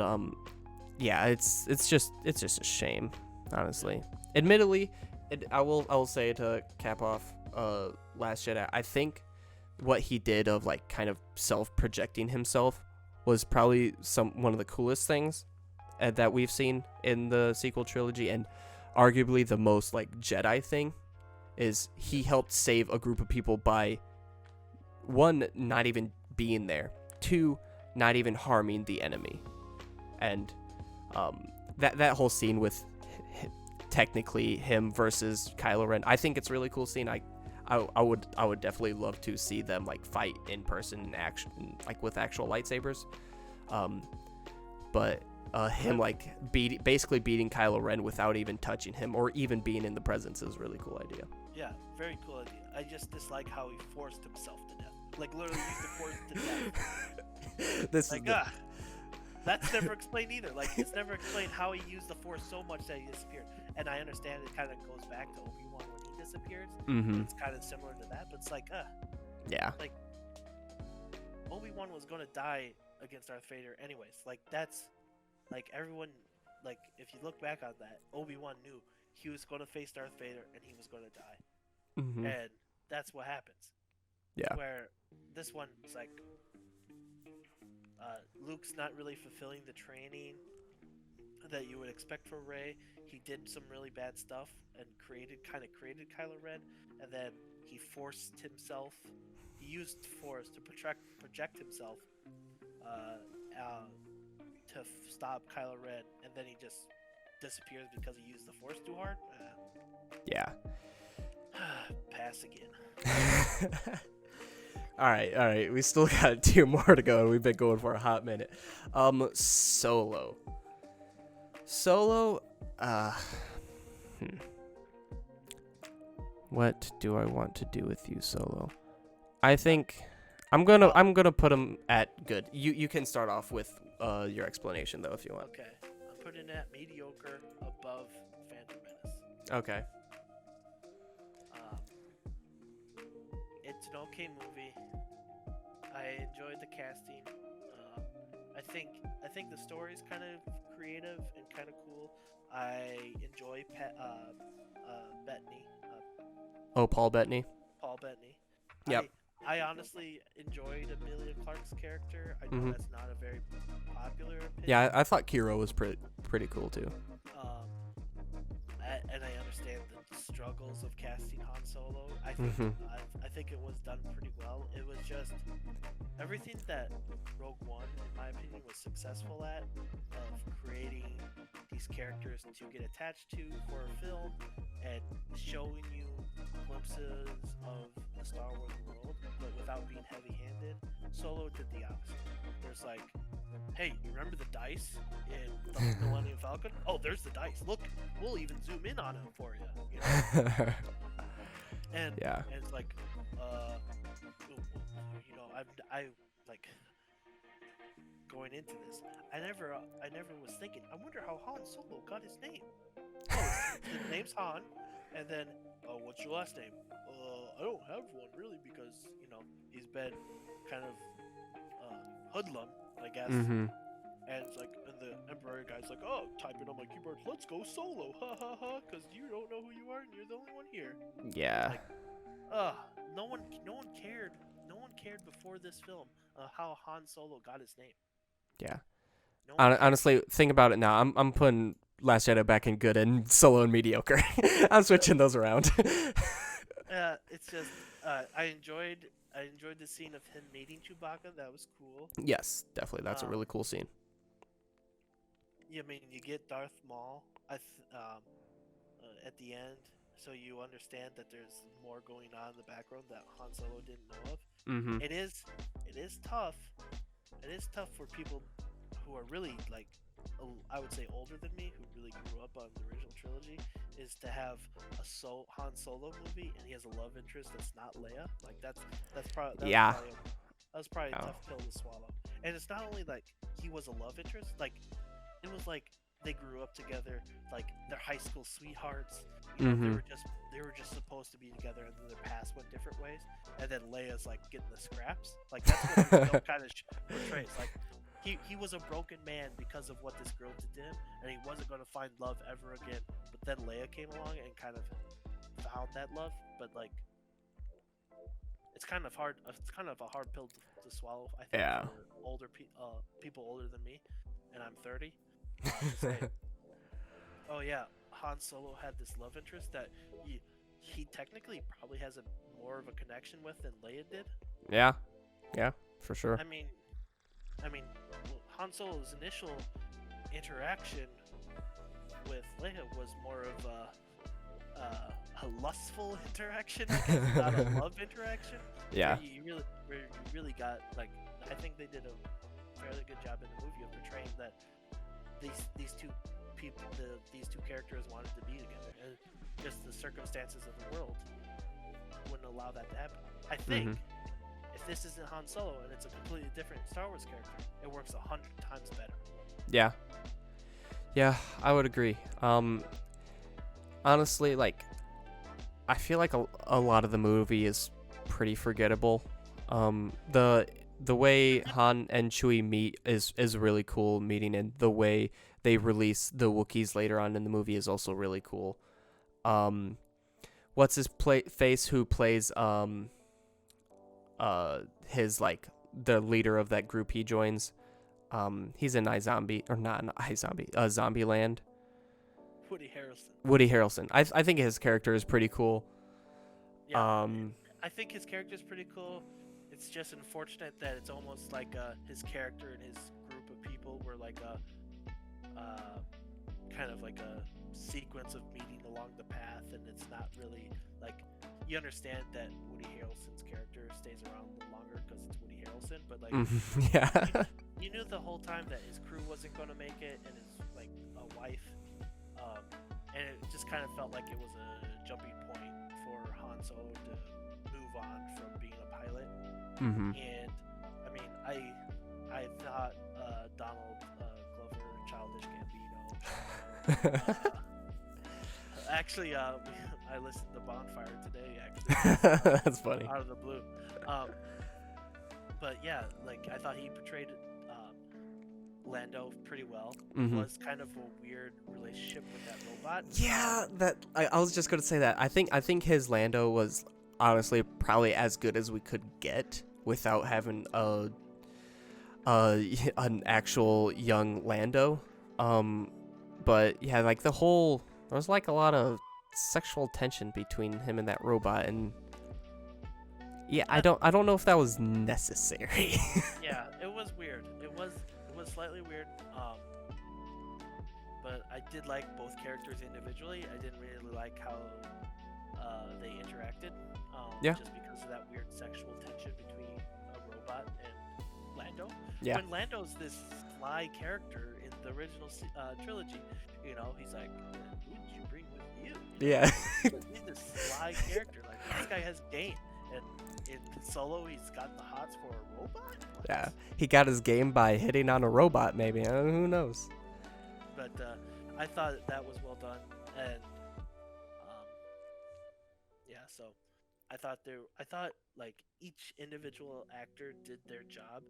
yeah, it's just a shame, honestly. Admittedly, I will say, to cap off Last Jedi, I think what he did of like kind of self-projecting himself was probably one of the coolest things that we've seen in the sequel trilogy, and arguably the most like Jedi thing is he helped save a group of people by, one, not even being there, two, not even harming the enemy. And that whole scene with technically him versus Kylo Ren, I think it's a really cool scene. I would definitely love to see them like fight in person in action, like with actual lightsabers. But him like basically beating Kylo Ren without even touching him or even being in the presence is a really cool idea. Yeah, very cool idea. I just dislike how he forced himself to death. Like literally used the force to death. This like, is that's never explained either. Like it's never explained how he used the force so much that he disappeared. And I understand it kind of goes back to Obi-Wan when he disappears. Mm-hmm. It's kind of similar to that, but it's like, yeah. Like Obi-Wan was gonna die against Darth Vader anyways. Like that's like everyone, like if you look back on that, Obi-Wan knew he was gonna face Darth Vader and he was gonna die. Mm-hmm. And that's what happens. Yeah. Where this one is like, Luke's not really fulfilling the training that you would expect for Rey. He did some really bad stuff and created Kylo Ren, and then he forced himself. He used force to project himself to stop Kylo Ren, and then he just disappears because he used the force too hard. Yeah. Pass again. All right. We still got 2 more to go, and we've been going for a hot minute. Solo. What do I want to do with you, Solo? I think I'm gonna put him at good. You can start off with your explanation though if you want. Okay, I'm putting it at mediocre, above Phantom Menace. Okay. It's an okay movie. I enjoyed the casting. I think the story's kind of creative and kind of cool. I enjoy Bettany. Paul Bettany. Paul Bettany. Yep. I honestly enjoyed Emilia Clarke's character. I know that's not a very popular opinion. Yeah, I thought Kiro was pretty cool too. And I understand the struggles of casting Han Solo. I think it was done pretty well. It was just everything that Rogue One, in my opinion, was successful at, of creating these characters to get attached to for a film and showing you glimpses of the Star Wars world, but without being heavy-handed. Solo did the opposite. There's like, hey, you remember the dice in the Millennium Falcon? Oh, there's the dice. Look, we'll even zoom in on them for you. You know? And it's like, you know, I like going into this. I never was thinking. I wonder how Han Solo got his name. Oh, his name's Han, and then, what's your last name? I don't have one really because you know he's been kind of hoodlum, I guess. Mm-hmm. And it's like, and the Emperor guy's like, oh, type it on my keyboard. Let's go solo, ha ha ha, because you don't know who you are and you're the only one here. Yeah. Like, no one cared. No one cared before this film how Han Solo got his name. Yeah. No one Honestly, think about it now. I'm putting Last Jedi back in good and Solo in mediocre. I'm switching those around. It's just I enjoyed the scene of him meeting Chewbacca. That was cool. Yes, definitely. That's a really cool scene. Yeah, I mean, you get Darth Maul at the end, so you understand that there's more going on in the background that Han Solo didn't know of. Mm-hmm. It is tough. It is tough for people who are really like, I would say older than me, who really grew up on the original trilogy, is to have a Han Solo movie and he has a love interest that's not Leia. Like that was probably a tough pill to swallow. And it's not only like he was a love interest, like it was like they grew up together, like they're high school sweethearts. You know, Mm-hmm. they were just supposed to be together, and then their paths went different ways. And then Leia's like getting the scraps. Like that's what the film kind of portrays. Like he was a broken man because of what this girl did to him, and he wasn't going to find love ever again. But then Leia came along and kind of found that love. But like, it's kind of hard. It's kind of a hard pill to swallow. I think Yeah. for people older than me, and I'm 30. To say, oh yeah, Han Solo had this love interest that he technically probably has more of a connection with than Leia did. Yeah, for sure. I mean, Han Solo's initial interaction with Leia was more of a lustful interaction, I guess, not a love interaction. Yeah. Where you really got, like, I think they did a fairly good job in the movie of portraying that these two people, these two characters wanted to be together, and just the circumstances of the world wouldn't allow that to happen. I think if this isn't Han Solo and it's a completely different Star Wars character, it works 100 times better. Yeah, I would agree. Honestly, like, I feel like a lot of the movie is pretty forgettable. The way Han and Chewie meet is really cool meeting, and the way they release the Wookiees later on in the movie is also really cool. What's his face who plays his, like, the leader of that group he joins? He's in iZombie, or not in iZombie, Zombieland. Woody Harrelson. I think his character is pretty cool. Yeah, I think his character is pretty cool. It's just unfortunate that it's almost like his character and his group of people were like a kind of like a sequence of meeting along the path, and it's not really like, you understand that Woody Harrelson's character stays around longer because it's Woody Harrelson, but like Yeah. you knew the whole time that his crew wasn't going to make it, and his like a wife, and it just kind of felt like it was a jumping point for Han Solo to move on from being a pilot. Mm-hmm. And I mean, I thought Donald Glover, Childish Gambino. Actually, I listened to Bonfire today. Actually, That's funny. out of the blue. But yeah, like I thought he portrayed Lando pretty well. It was kind of a weird relationship with that robot. Yeah, I was just gonna say that. I think his Lando was honestly probably as good as we could get without having an actual young Lando. But yeah, like there was like a lot of sexual tension between him and that robot, and yeah, I don't know if that was necessary. Yeah, it was weird. It was slightly weird. But I did like both characters individually. I didn't really like how they interacted. Yeah. Just because of that weird sexual tension between a robot and Lando. Yeah. When Lando's this sly character in the original trilogy, you know, he's like, who did you bring with you? Yeah. He's this sly character. Like, this guy has game. And in Solo, he's got the hots for a robot? What? Yeah, he got his game by hitting on a robot, maybe. Who knows? But I thought that was well done, and yeah. So I thought like each individual actor did their job.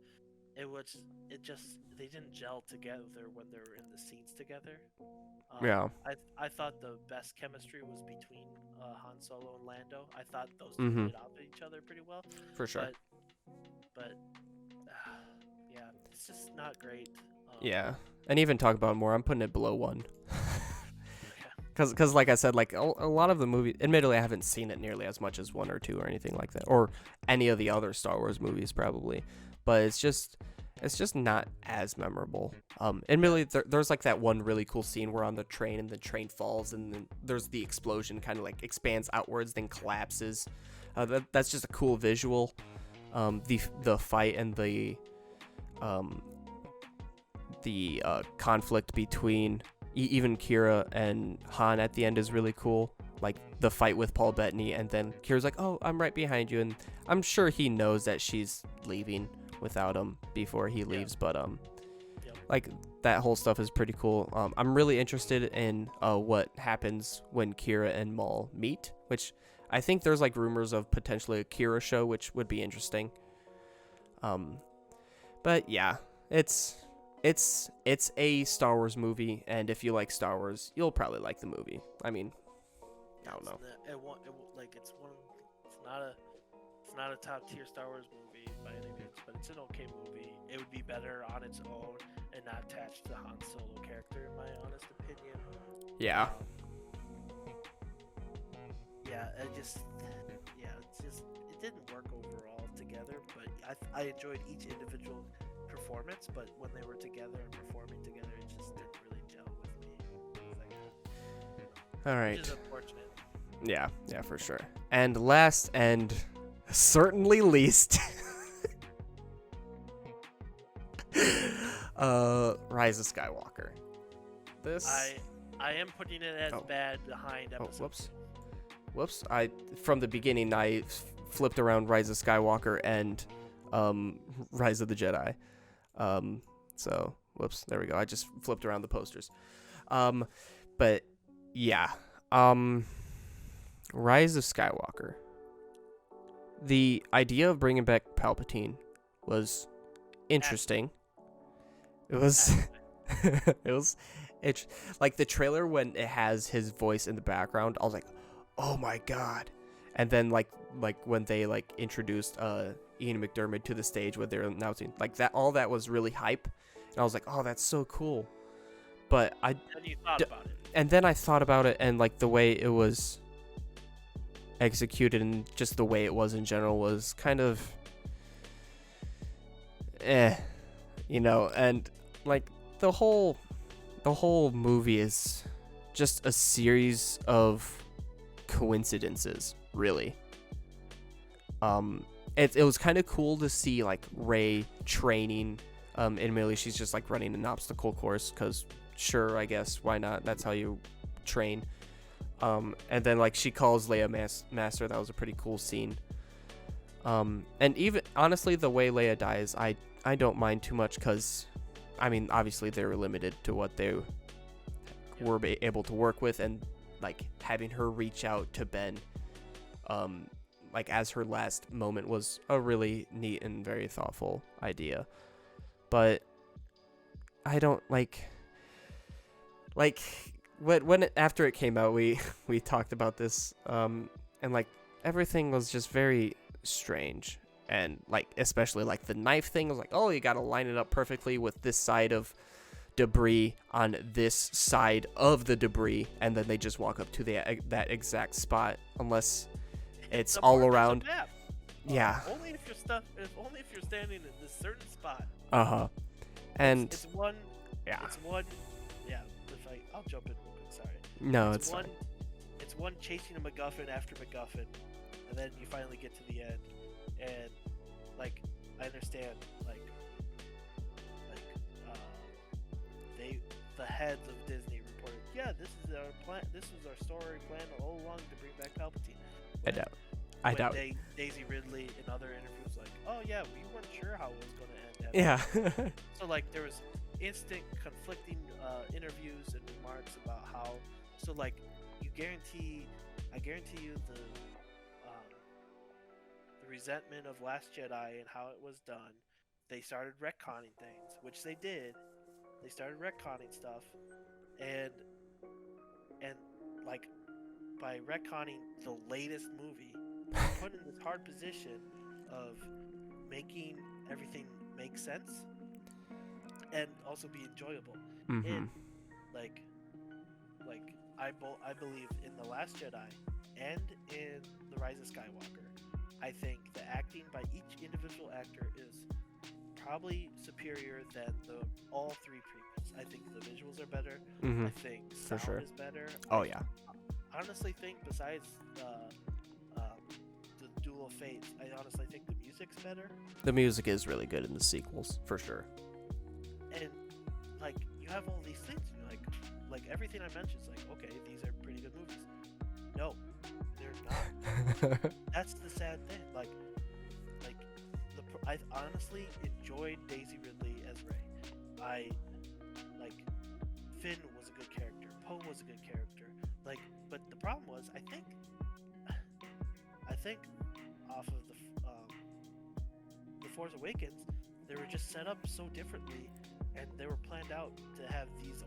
They didn't gel together when they were in the scenes together. Yeah. I thought the best chemistry was between Han Solo and Lando. I thought those two played off each other pretty well. For sure. But yeah, it's just not great. Yeah, and even talk about it more, I'm putting it below 1. Because like I said, like a lot of the movie, admittedly I haven't seen it nearly as much as 1 or 2 or anything like that, or any of the other Star Wars movies probably, but it's just not as memorable. Admittedly, there's like that one really cool scene where on the train and the train falls, and then there's the explosion kind of like expands outwards, then collapses. That's just a cool visual. The fight and the conflict between even Kira and Han at the end is really cool. Like the fight with Paul Bettany, and then Kira's like, "Oh, I'm right behind you," and I'm sure he knows that she's leaving without him before he leaves. But like that whole stuff is pretty cool. I'm really interested in what happens when Kira and Maul meet, which I think there's like rumors of potentially a Kira show, which would be interesting. But yeah, it's a Star Wars movie, and if you like Star Wars, you'll probably like the movie. I mean, I don't know. It's not a top tier Star Wars movie by any means, but it's an okay movie. It would be better on its own and not attached to the Han Solo character, in my honest opinion. Yeah. It didn't work overall together, but I enjoyed each individual performance, but when they were together and performing together, it just didn't really gel with me. All right. Which is unfortunate. Yeah, for sure. And last and certainly least, Ryze Skywalker. This I am putting it as bad behind episode. Whoops. From the beginning I flipped around Ryze Skywalker and Rise of the Jedi. So whoops, there we go. I just flipped around the posters. But yeah. Rise of Skywalker. The idea of bringing back Palpatine was interesting. It was it's like the trailer when it has his voice in the background. I was like, "Oh my god!" And then like when they like introduced Ian McDiarmid to the stage when they're announcing like that, all that was really hype, and I was like, "Oh, that's so cool." But then I thought about it, and like the way it was executed and just the way it was in general was kind of and like the whole movie is just a series of coincidences, really. It was kind of cool to see like Rey training. Admittedly, she's just like running an obstacle course because sure, I guess, why not? That's how you train. And then like she calls Leia Master. That was a pretty cool scene. And even honestly, the way Leia dies, I don't mind too much because, I mean, obviously they were limited to what they were able to work with, and like having her reach out to Ben, like as her last moment was a really neat and very thoughtful idea. But I don't like after it came out, we talked about this, and like everything was just very strange, and like especially like the knife thing was like, oh, you gotta line it up perfectly with this side of debris on this side of the debris, and then they just walk up to that exact spot, unless it's all around. Yeah. Only if you're standing in this certain spot. And it's one. Yeah. It's one. Yeah. I'll jump in real quick. Sorry. No, it's one. Fine. It's one chasing a MacGuffin after MacGuffin, and then you finally get to the end, and like I understand, the heads of Disney reported, yeah, this is our plan. This was our story plan all along to bring back Palpatine. I doubt. Daisy Ridley in other interviews like, oh yeah, we weren't sure how it was going to end. Yeah. So like there was instant conflicting interviews and remarks about how. So like I guarantee you the resentment of Last Jedi and how it was done. They started retconning things, which they did. They started retconning stuff, and like by retconning the latest movie, put in this hard position of making everything make sense and also be enjoyable. Mm-hmm. And like I believe in The Last Jedi and in The Rise of Skywalker, I think the acting by each individual actor is probably superior than all three prequels. I think the visuals are better. Mm-hmm. I think sound is better. Oh yeah. I honestly think besides the Duel of Fates, I honestly think the music's better. The music is really good in the sequels, for sure. And like you have all these things, and you're like everything I mentioned is like, okay, these are pretty good movies. No, they're not. That's the sad thing. I honestly enjoyed Daisy Ridley as Rey. Like, Finn was a good character. Poe was a good character. Like, but the problem was, I think off of the Force Awakens, they were just set up so differently, and they were planned out to have these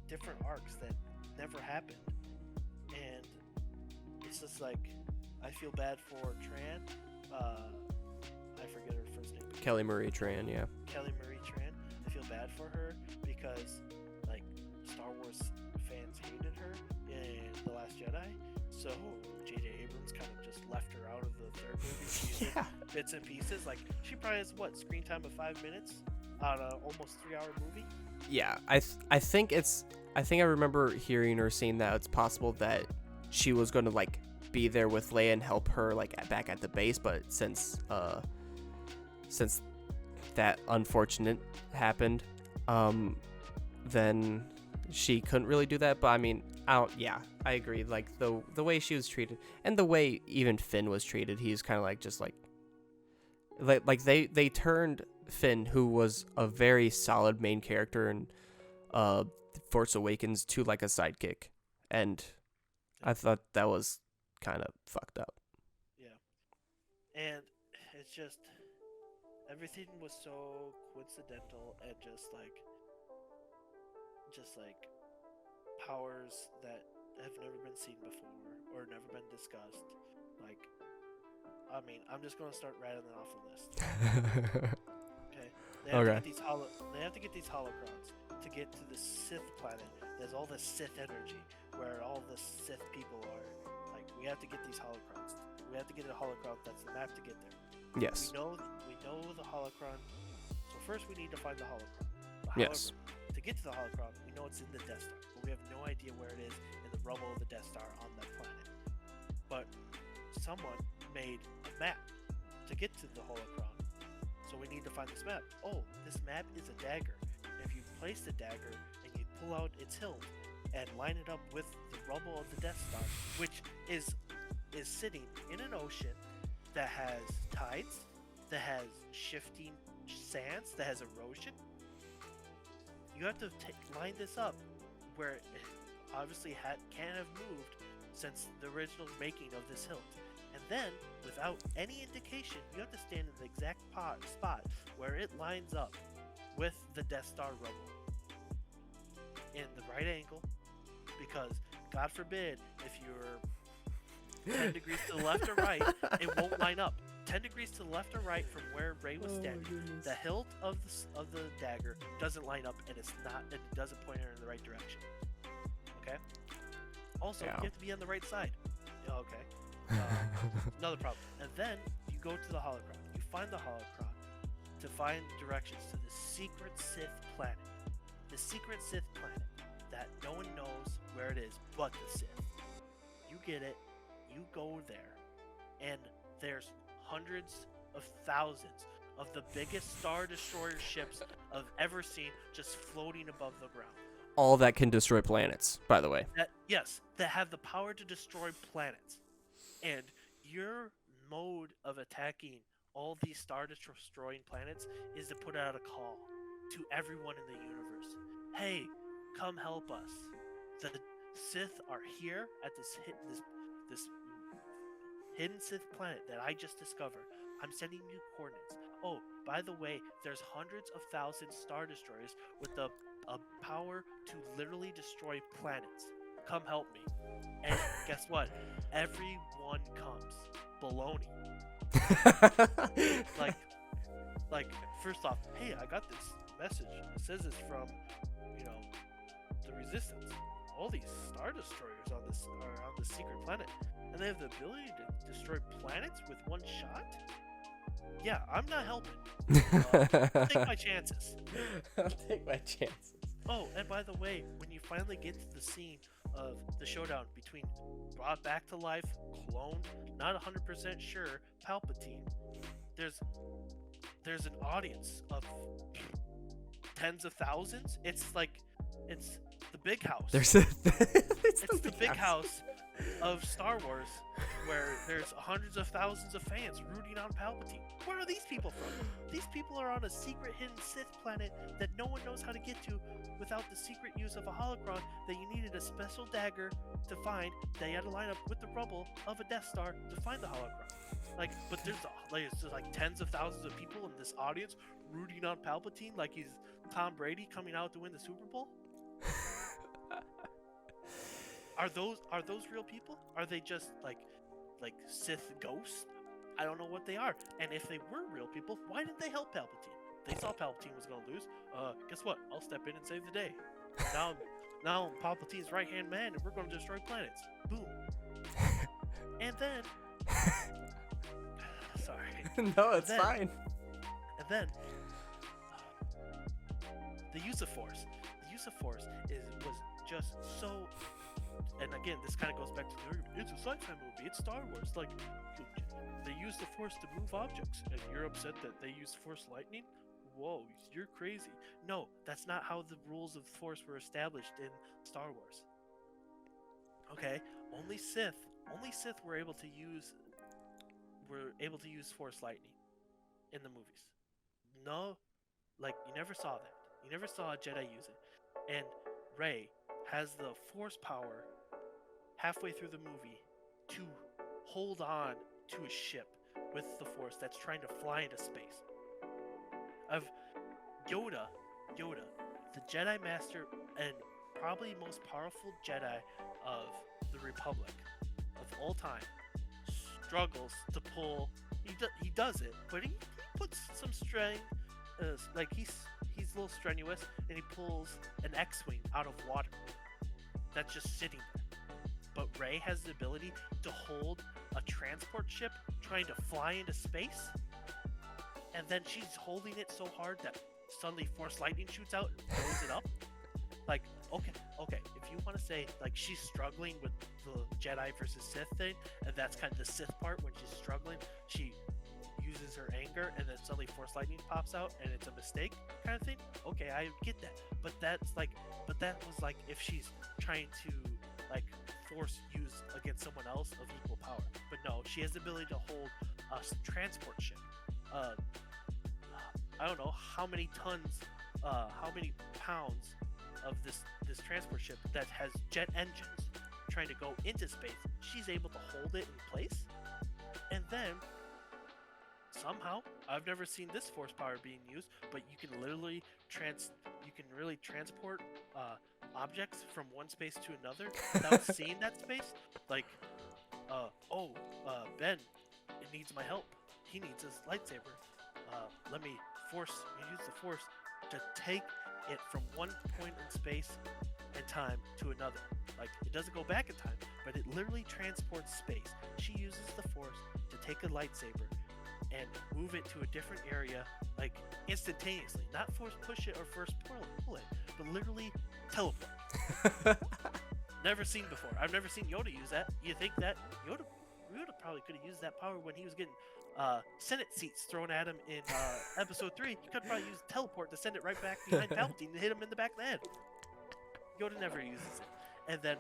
different arcs that never happened. And it's just like, I feel bad for Tran. I forget her first name. Kelly Marie Tran, yeah. Kelly Marie Tran. I feel bad for her because, like, Star Wars fans hated her in The Last Jedi. So J.J. Abrams kind of just left her out of the third movie. She used bits and pieces. Like, she probably has, screen time of 5 minutes on an almost 3-hour movie? Yeah, I think I remember hearing or seeing that it's possible that she was going to, like, be there with Leia and help her, like, back at the base, but since that unfortunate happened, then she couldn't really do that. But I mean, I agree. Like, the way she was treated and the way even Finn was treated, he's kind of like just like they turned Finn, who was a very solid main character in Force Awakens, to like a sidekick, and I thought that was kind of fucked up. Yeah, and it's just everything was so coincidental and just like powers that have never been seen before or never been discussed. Like, I mean, I'm just gonna start rattling off a list. Okay. They have to get these holocrons to get to the Sith planet. There's all this Sith energy where all the Sith people are. Like, we have to get these holocrons. We have to get a holocron. That's the map to get there. Yes. We know the holocron. So first we need to find the holocron. But Yes. however, to get to the holocron, we know it's in the Death Star, but we have no idea where it is in the rubble of the Death Star on that planet. But someone made a map to get to the holocron. So we need to find this map. Oh, this map is a dagger. And if you place the dagger and you pull out its hilt and line it up with the rubble of the Death Star, which is sitting in an ocean that has tides, that has shifting sands, that has erosion, you have to line this up where it obviously can't have moved since the original making of this hilt. And then, without any indication, you have to stand in the exact spot where it lines up with the Death Star rubble in the right angle, because God forbid if you're 10 degrees to the left or right, it won't line up. 10 degrees to the left or right from where Rey was standing, the hilt of the dagger doesn't line up, and it doesn't point her in the right direction. Okay. Also, Yeah. you have to be on the right side. Okay. Another problem. And then you go to the holocron. You find the holocron to find directions to the secret Sith planet. The secret Sith planet that no one knows where it is but the Sith. You get it. You go there, and there's hundreds of thousands of the biggest Star Destroyer ships I've ever seen just floating above the ground. All that can destroy planets, by the way. That have the power to destroy planets. And your mode of attacking all these Star Destroying planets is to put out a call to everyone in the universe. Hey, come help us. The Sith are here at this hidden Sith planet that I just discovered. I'm sending you coordinates. Oh, by the way, there's hundreds of thousands Star Destroyers with the power to literally destroy planets. Come help me. And guess what? Everyone comes. Baloney. like, first off, hey, I got this message. It says it's from, the Resistance. All these Star Destroyers are on this secret planet, and they have the ability to destroy planets with one shot? Yeah, I'm not helping. I'll take my chances. I'll take my chances. Oh, and by the way, when you finally get to the scene of the showdown between brought back to life, cloned, not 100% sure, Palpatine, there's an audience of tens of thousands. It's the big house. It's the big house of Star Wars where there's hundreds of thousands of fans rooting on Palpatine. Where are these people from? These people are on a secret hidden Sith planet that no one knows how to get to without the secret use of a holocron that you needed a special dagger to find, that you had to line up with the rubble of a Death Star to find the holocron. But there's like tens of thousands of people in this audience rooting on Palpatine like he's Tom Brady coming out to win the Super Bowl. Are those real people? Are they just like Sith ghosts? I don't know what they are. And if they were real people, why didn't they help Palpatine? They saw Palpatine was gonna lose. Guess what? I'll step in and save the day. Now Palpatine's right-hand man, and we're gonna destroy planets. Boom. And then, sorry. No, it's fine. And then, the use of Force. The use of Force was just so. And again, this kind of goes back to it's a sci-fi movie. It's Star Wars. Like, they use the Force to move objects, and you're upset that they use Force lightning? Whoa, you're crazy. No, that's not how the rules of Force were established in Star Wars. Okay, only Sith were able to use Force lightning in the movies. No, like, you never saw that. You never saw a Jedi use it. And Rey has the Force power halfway through the movie to hold on to a ship with the Force that's trying to fly into space. Of Yoda, the Jedi Master and probably most powerful Jedi of the Republic of all time, struggles to pull. He does it, but he puts some strength. Like he's a little strenuous, and he pulls an X-wing out of water that's just sitting there. But Rey has the ability to hold a transport ship trying to fly into space, and then she's holding it so hard that suddenly Force lightning shoots out and blows it up. Like, okay, if you want to say like she's struggling with the Jedi versus Sith thing, and that's kind of the Sith part when she's struggling, she uses her anger and then suddenly Force lightning pops out and it's a mistake kind of thing. Okay, I get that. But that was like if she's trying to like Force use against someone else of equal power. But no, she has the ability to hold a transport ship. I don't know how many tons, how many pounds of this transport ship that has jet engines trying to go into space. She's able to hold it in place, and then somehow, I've never seen this Force power being used, but you can literally transport objects from one space to another without seeing that space. Like, Ben, it needs my help. He needs his lightsaber. Let me use the Force to take it from one point in space and time to another. Like, it doesn't go back in time, but it literally transports space. She uses the Force to take a lightsaber and move it to a different area, like, instantaneously. Not Force push it or Force pull it, but literally teleport. Never seen before. I've never seen Yoda use that. You think that Yoda probably could have used that power when he was getting Senate seats thrown at him in Episode 3. He could probably use teleport to send it right back behind Palpatine and hit him in the back of the head. Yoda never uses it. And then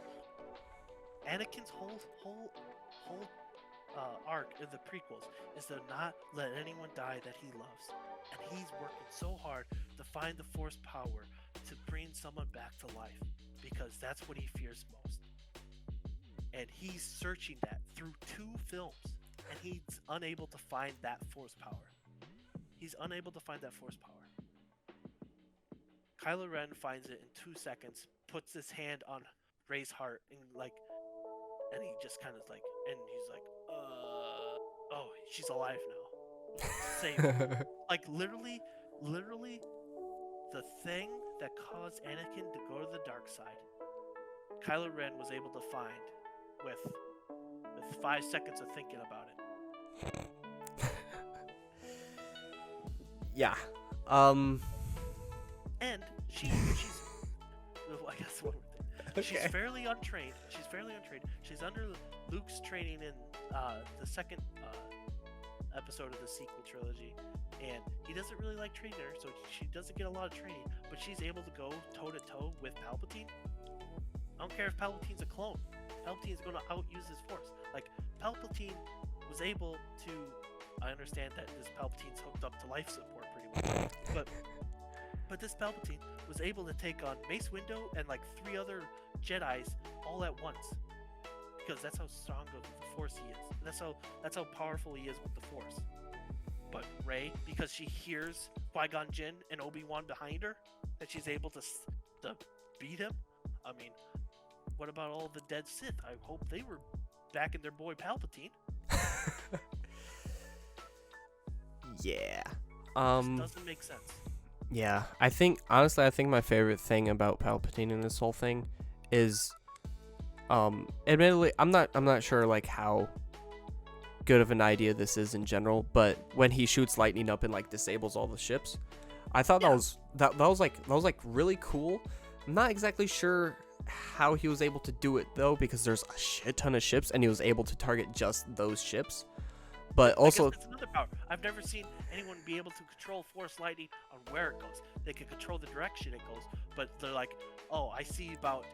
Anakin's whole arc in the prequels is to not let anyone die that he loves. And he's working so hard to find the Force power to bring someone back to life, because that's what he fears most. And he's searching that through 2 films, and he's unable to find that Force power. Kylo Ren finds it in 2 seconds, puts his hand on Rey's heart, and he just kind of like, and he's like, oh, she's alive now. Save her. Like, literally, the thing that caused Anakin to go to the dark side, Kylo Ren was able to find with 5 seconds of thinking about it. Yeah. And she's I guess one more thing. Okay. She's fairly untrained. She's under Luke's training in the second episode of the sequel trilogy, and he doesn't really like training her, so she doesn't get a lot of training, but she's able to go toe-to-toe with Palpatine. I don't care if Palpatine's a clone. Palpatine's going to outuse his Force. Like, Palpatine was able to. I understand that this Palpatine's hooked up to life support pretty much, but this Palpatine was able to take on Mace Windu and like 3 other Jedis all at once, because that's how strong of the Force he is. That's how powerful he is with the Force. But Rey, because she hears Qui-Gon Jinn and Obi-Wan behind her, that she's able to beat him. I mean, what about all the dead Sith? I hope they were backing their boy Palpatine. Yeah. This doesn't make sense. Yeah, I think my favorite thing about Palpatine in this whole thing is, admittedly, I'm not sure like how good of an idea this is in general, but when he shoots lightning up and like disables all the ships, I thought that was like really cool. I'm not exactly sure how he was able to do it though, because there's a shit ton of ships and he was able to target just those ships. But also, that's another power. I've never seen anyone be able to control Force lightning on where it goes. They can control the direction it goes, but they're like, oh, I see about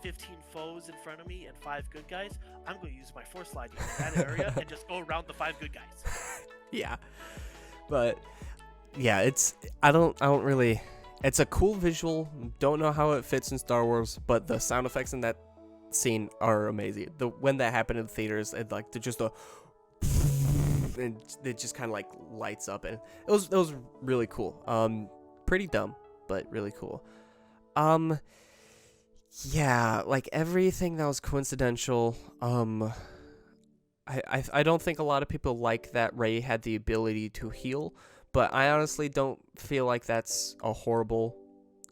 15 foes in front of me and 5 good guys. I'm going to use my Force lightning in that area and just go around the 5 good guys. Yeah, but yeah, I don't really. It's a cool visual. Don't know how it fits in Star Wars, but the sound effects in that scene are amazing. When that happened in the theaters, it like just a. And it just kind of like lights up, and it was really cool. Pretty dumb, but really cool. Yeah, like everything that was coincidental. I don't think a lot of people like that Rey had the ability to heal, but I honestly don't feel like that's a horrible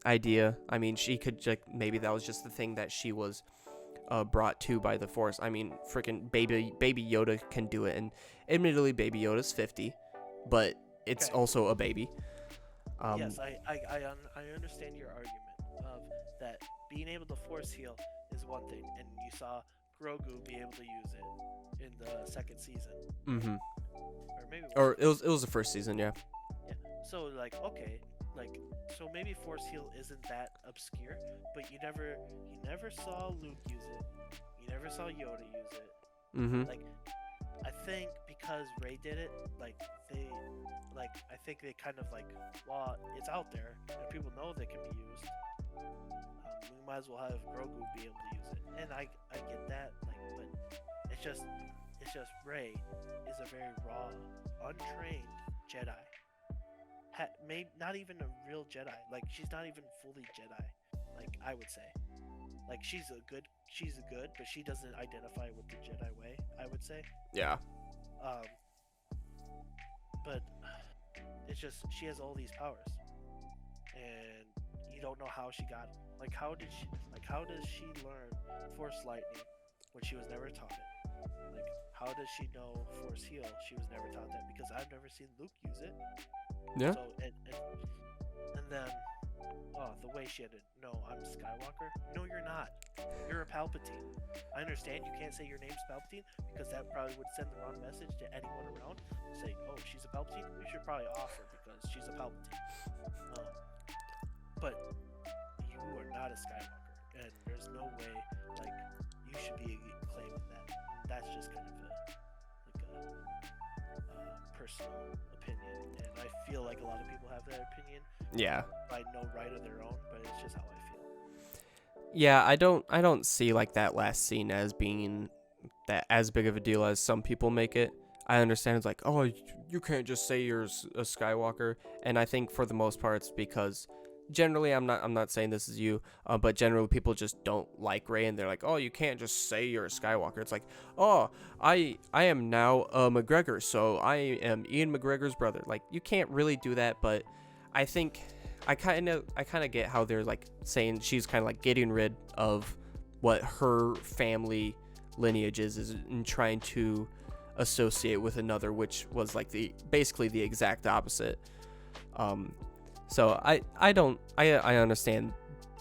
idea. I mean, she could maybe that was just the thing that she was brought to by the Force. I mean, freaking baby Yoda can do it, and admittedly, baby Yoda's 50, but it's also a baby. Yes, I understand your argument of that being able to Force heal is one thing, and you saw Grogu be able to use it in the 2nd season. Mm-hmm. Or it was the 1st season, yeah. Yeah. So like, okay, like, so maybe Force heal isn't that obscure, but you never saw Luke use it. You never saw Yoda use it. Mm-hmm. Like, I think because Rey did it, I think they kind of like, well, it's out there and people know they can be used. We might as well have Grogu be able to use it, and I get that, like, but it's just Rey is a very raw, untrained Jedi. Maybe not even a real Jedi. Like, she's not even fully Jedi. Like, I would say, like, she's a good, but she doesn't identify with the Jedi way, I would say. Yeah. But it's just she has all these powers, and you don't know how she got them. Like, how does she learn Force lightning when she was never taught it? Like, how does she know Force heal? She was never taught that, because I've never seen Luke use it. Yeah. So and then, the way she had to know I'm Skywalker. No, you're not. You're a Palpatine. I understand you can't say your name's Palpatine, because that probably would send the wrong message to anyone around. Say, oh, she's a Palpatine. You should probably off her because she's a Palpatine. But you are not a Skywalker, and there's no way like you should be claiming that. That's just kind of a personal opinion, and I feel like a lot of people have that opinion. Yeah. By no right of their own, but it's just how I feel. Yeah, I don't see like that last scene as being that as big of a deal as some people make it. I understand it's like, oh, you can't just say you're a Skywalker, and I think for the most part it's because generally I'm not saying this is you, but generally people just don't like Rey, and they're like, oh, you can't just say you're a Skywalker. It's like, oh, I am now a McGregor, so I am Ian McGregor's brother. Like, you can't really do that, but I think I kind of get how they're like saying she's kind of like getting rid of what her family lineage is and trying to associate with another, which was like basically the exact opposite. So I understand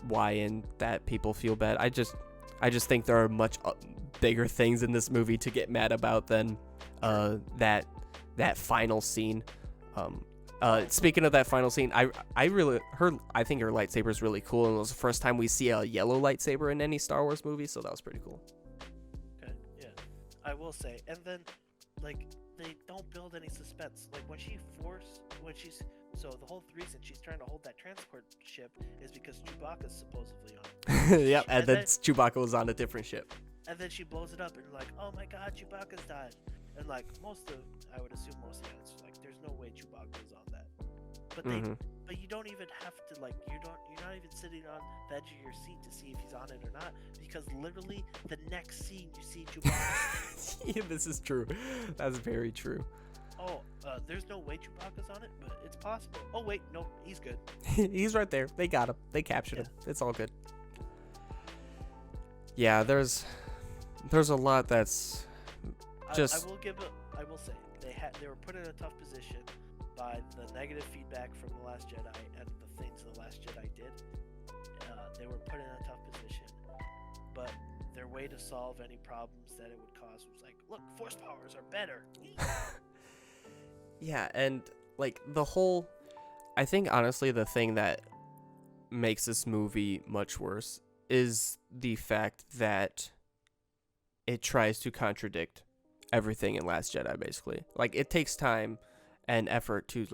why and that people feel bad. I just think there are much bigger things in this movie to get mad about than that final scene. Speaking of that final scene, I think her lightsaber is really cool, and it was the first time we see a yellow lightsaber in any Star Wars movie, so that was pretty cool. Okay, I will say, and then like they don't build any suspense. Like when she's so the whole reason she's trying to hold that transport ship is because Chewbacca's supposedly on it. Yep, and then then Chewbacca was on a different ship. and then she blows it up and you're like, oh my god, Chewbacca's died. And like I would assume most of the answers like there's no way Chewbacca was on that. But but you don't even have to like you're not even sitting on the edge of your seat to see if he's on it or not, because literally the next scene you see Chewbacca. Yeah, this is true. That's very true. Oh, there's no way Chewbacca's on it, but it's possible. Oh wait, no, he's good. He's right there. They got him. They captured him. It's all good. Yeah, there's a lot that's just. I will say they were put in a tough position by the negative feedback from The Last Jedi and the things The Last Jedi did. They were put in a tough position, but their way to solve any problems that it would cause was like, look, force powers are better. Yeah, and like I think honestly the thing that makes this movie much worse is the fact that it tries to contradict everything in Last Jedi, basically. Like, it takes time and effort to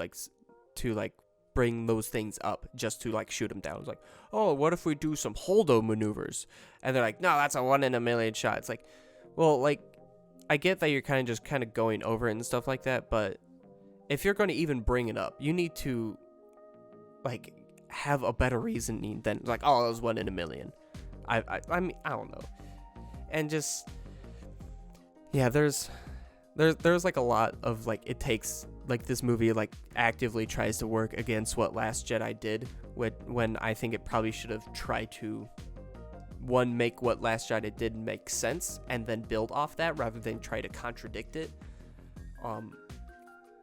bring those things up just to like shoot them down. It's like, oh, what if we do some holdo maneuvers? And they're like, no, that's a 1 in a million shot. It's like, well, like, I get that you're kind of going over it and stuff like that, but if you're going to even bring it up, you need to like have a better reasoning than like, oh, it was 1 in a million. I mean, I don't know. And just, yeah, there's like a lot of like, it takes like this movie like actively tries to work against what Last Jedi did when I think it probably should have tried to make what Last Jedi did make sense and then build off that rather than try to contradict it.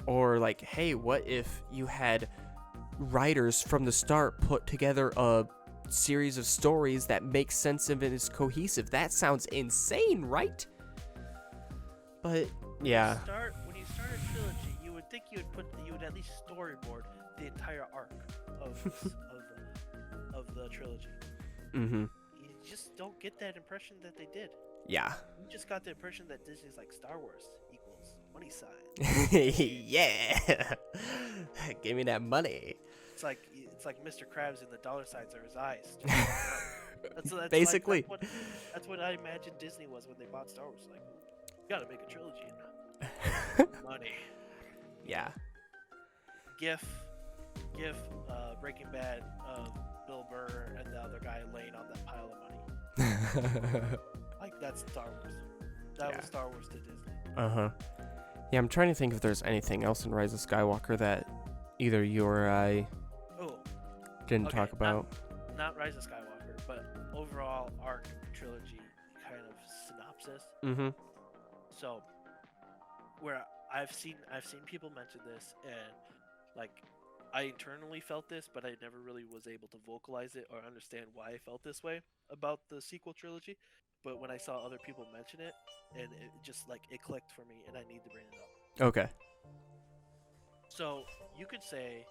Or like, hey, what if you had writers from the start put together a series of stories that make sense and is cohesive? That sounds insane, right? But yeah. When you start a trilogy, you would think you would at least storyboard the entire arc of the trilogy. Mm-hmm. You just don't get that impression that they did. Yeah. You just got the impression that Disney's like Star Wars equals money sign. Yeah. Give me that money. It's like Mr. Krabs and the dollar signs are his eyes. That's basically. That's what I imagined Disney was when they bought Star Wars. Like, you gotta make a trilogy. Money. Yeah. GIF, Breaking Bad of Bill Burr and the other guy laying on that pile of money. Like, that's Star Wars. That was Star Wars to Disney. Uh-huh. Yeah, I'm trying to think if there's anything else in Ryze of Skywalker that either you or I didn't talk about. Not Ryze of Skywalker, but overall arc trilogy kind of synopsis. Mm-hmm. So, where I've seen people mention this, and like I internally felt this, but I never really was able to vocalize it or understand why I felt this way about the sequel trilogy. But when I saw other people mention it, and it just like it clicked for me, and I need to bring it up. Okay. So you could say,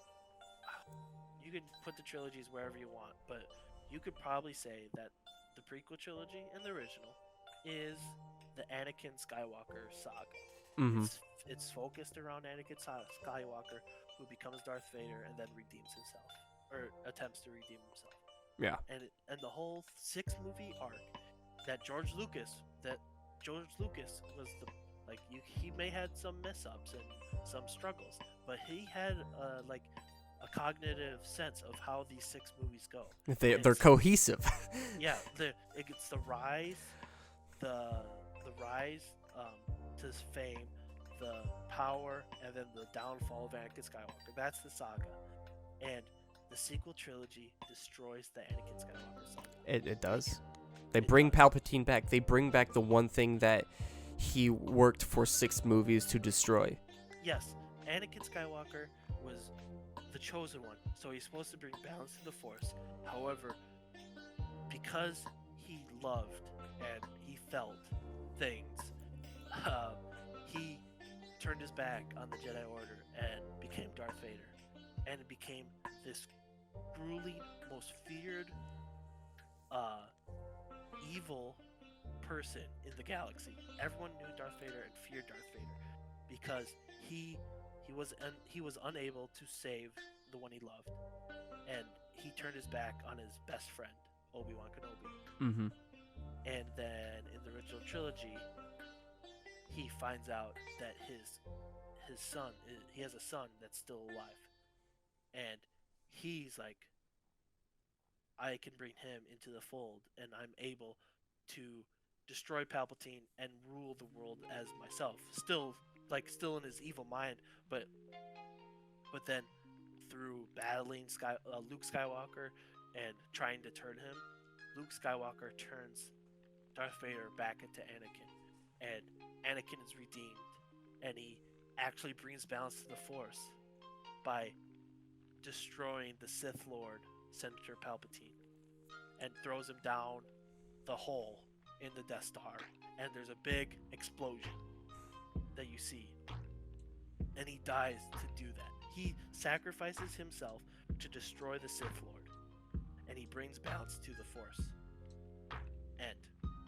you could put the trilogies wherever you want, but you could probably say that the prequel trilogy and the original is the Anakin Skywalker saga. Mm-hmm. It's focused around Anakin Skywalker, who becomes Darth Vader and then redeems himself, or attempts to redeem himself. Yeah. And the whole 6-movie arc that George Lucas was he may had some mess ups and some struggles, but he had like a cognitive sense of how these 6 movies go. They're cohesive. Yeah, it's the rise, the rise to fame, the power, and then the downfall of Anakin Skywalker. That's the saga, and the sequel trilogy destroys the Anakin Skywalker saga. It does. They bring Palpatine back. They bring back the one thing that he worked for 6 movies to destroy. Yes, Anakin Skywalker was the chosen one, so he's supposed to bring balance to the Force. However, because he loved and he felt things, he turned his back on the Jedi Order and became Darth Vader. And it became this grueling, most feared, evil person in the galaxy. Everyone knew Darth Vader and feared Darth Vader because he was unable to save the one he loved, and he turned his back on his best friend, Obi-Wan Kenobi. Mm-hmm. And then in the original trilogy, he finds out that his son, he has a son that's still alive, and he's like, I can bring him into the fold, and I'm able to destroy Palpatine and rule the world as myself. Still in his evil mind, but then through battling Luke Skywalker and trying to turn him, Luke Skywalker turns Darth Vader back into Anakin, and Anakin is redeemed, and he actually brings balance to the Force by destroying the Sith Lord, Senator Palpatine, and throws him down the hole in the Death Star, and there's a big explosion that you see, and he dies to do that. He sacrifices himself to destroy the Sith Lord, and he brings balance to the Force. And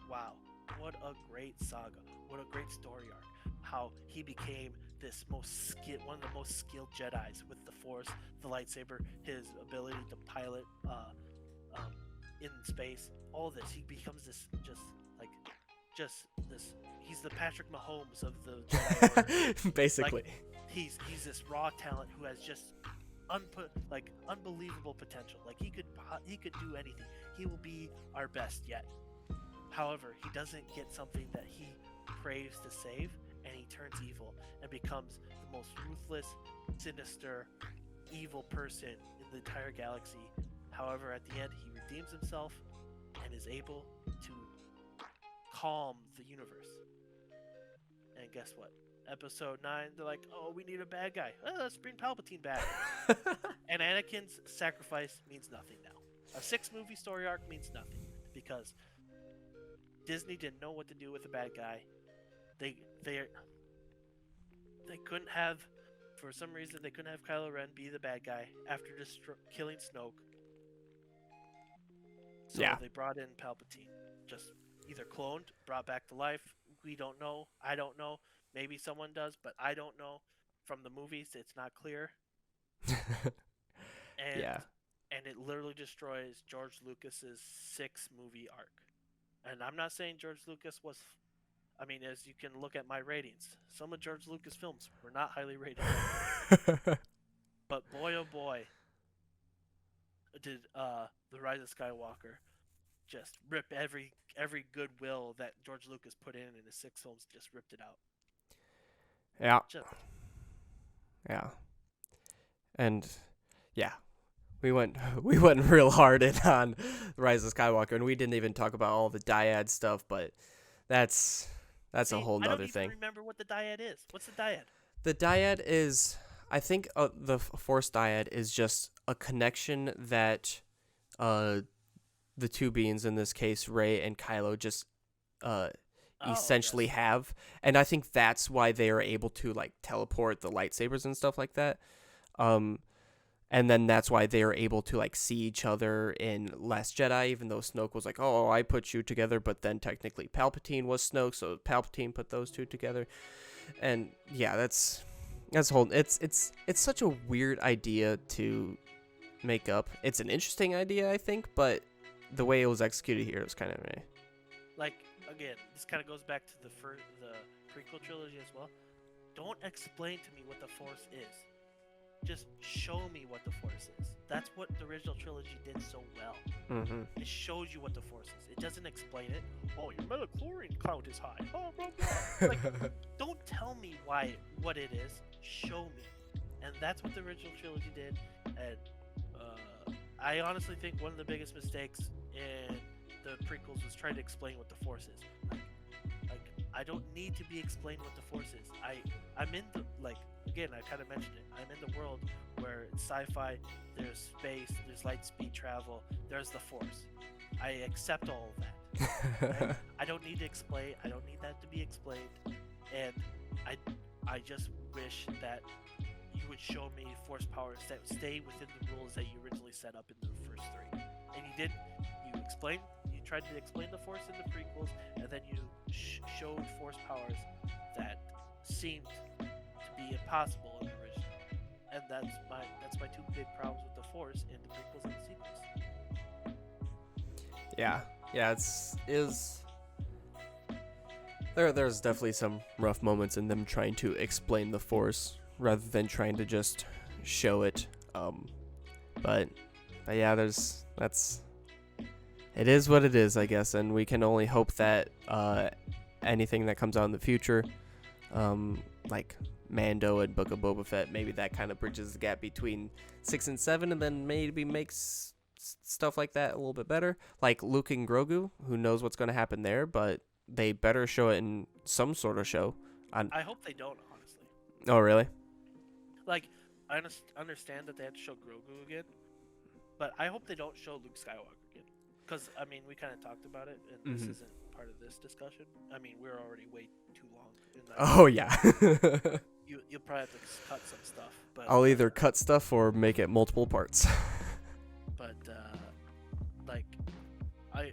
wow, what a great saga, what a great story arc. How he became this one of the most skilled Jedis with the Force, the lightsaber, his ability to pilot in space, all this. He becomes this he's the Patrick Mahomes of the Jedi Order. Basically. Like, he's this raw talent who has just unbelievable potential. Like he could do anything. He will be our best yet. However, he doesn't get something that he craves to save, and he turns evil and becomes the most ruthless, sinister, evil person in the entire galaxy. However, at the end, he redeems himself and is able to calm the universe. And guess what? Episode 9, they're like, oh, we need a bad guy. Let's bring Palpatine back. And Anakin's sacrifice means nothing now. A 6-movie story arc means nothing because Disney didn't know what to do with a bad guy. They couldn't have, for some reason, they couldn't have Kylo Ren be the bad guy after killing Snoke. So they brought in Palpatine. Just either cloned, brought back to life. We don't know. I don't know. Maybe someone does, but I don't know. From the movies, it's not clear. And it literally destroys George Lucas's 6-movie arc. And I'm not saying George Lucas was... I mean, as you can look at my ratings, some of George Lucas films were not highly rated. But boy, oh boy, did the Ryze of Skywalker just rip every goodwill that George Lucas put in his 6 films, just ripped it out. Yeah. Yeah. And yeah, we went real hard in on the Ryze of Skywalker, and we didn't even talk about all the dyad stuff, but that's a whole nother thing. I don't even remember what the dyad is. What's the dyad? The dyad is, I think, the Force dyad is just a connection that the two beings, in this case, Rey and Kylo, just essentially have. And I think that's why they are able to like teleport the lightsabers and stuff like that. And then that's why they are able to like see each other in Last Jedi, even though Snoke was like, oh, I put you together, but then technically Palpatine was Snoke, so Palpatine put those two together. And yeah, that's whole. It's such a weird idea to make up. It's an interesting idea, I think, but the way it was executed here was kind of meh. Like, again, this kind of goes back to the prequel trilogy as well. Don't explain to me what the Force is. Just show me what the Force is. That's what the original trilogy did so well. Mm-hmm. It shows you what the Force is. It doesn't explain it. Oh, your metachlorine count is high. Oh, blah, blah. Like, don't tell me what it is. Show me. And that's what the original trilogy did. And I honestly think one of the biggest mistakes in the prequels was trying to explain what the Force is. Like I don't need to be explained what the Force is. I'm in the, like, again, I kind of mentioned it. I'm in the world where it's sci-fi, there's space, there's light speed travel, there's the Force. I accept all of that. I don't need to explain. I don't need that to be explained. And I just wish that you would show me Force powers that stay within the rules that you originally set up in the first 3. And you didn't. You You tried to explain the Force in the prequels, and then you showed Force powers that seemed to be impossible in the original. And that's my two big problems with the Force in the prequels and the sequels. Yeah, there's definitely some rough moments in them trying to explain the Force rather than trying to just show it. But yeah, it is what it is, I guess, and we can only hope that anything that comes out in the future, like Mando and Book of Boba Fett, maybe that kind of bridges the gap between 6 and 7, and then maybe makes stuff like that a little bit better. Like Luke and Grogu, who knows what's going to happen there, but they better show it in some sort of show. I hope they don't, honestly. Oh, really? Like, I understand that they have to show Grogu again, but I hope they don't show Luke Skywalker again. Because, I mean, we kind of talked about it, and this isn't part of this discussion. I mean, we're already way too long in that. Oh, yeah. You'll probably have to cut some stuff. But I'll either cut stuff or make it multiple parts. But, like, I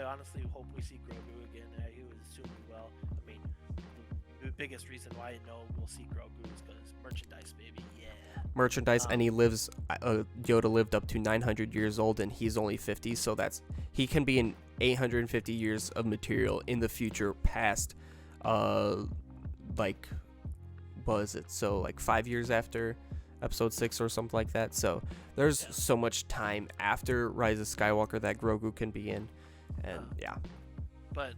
honestly hope we see Grogu again. He was doing well. I mean, the biggest reason why I know we'll see Grogu is because merchandise, baby. Yeah. Merchandise, and he lives. Yoda lived up to 900 years old, and he's only 50. So he can be in 850 years of material in the future, past, like, what is it? So like 5 years after Episode 6 or something like that. So there's so much time after Rise of Skywalker that Grogu can be in, and yeah. But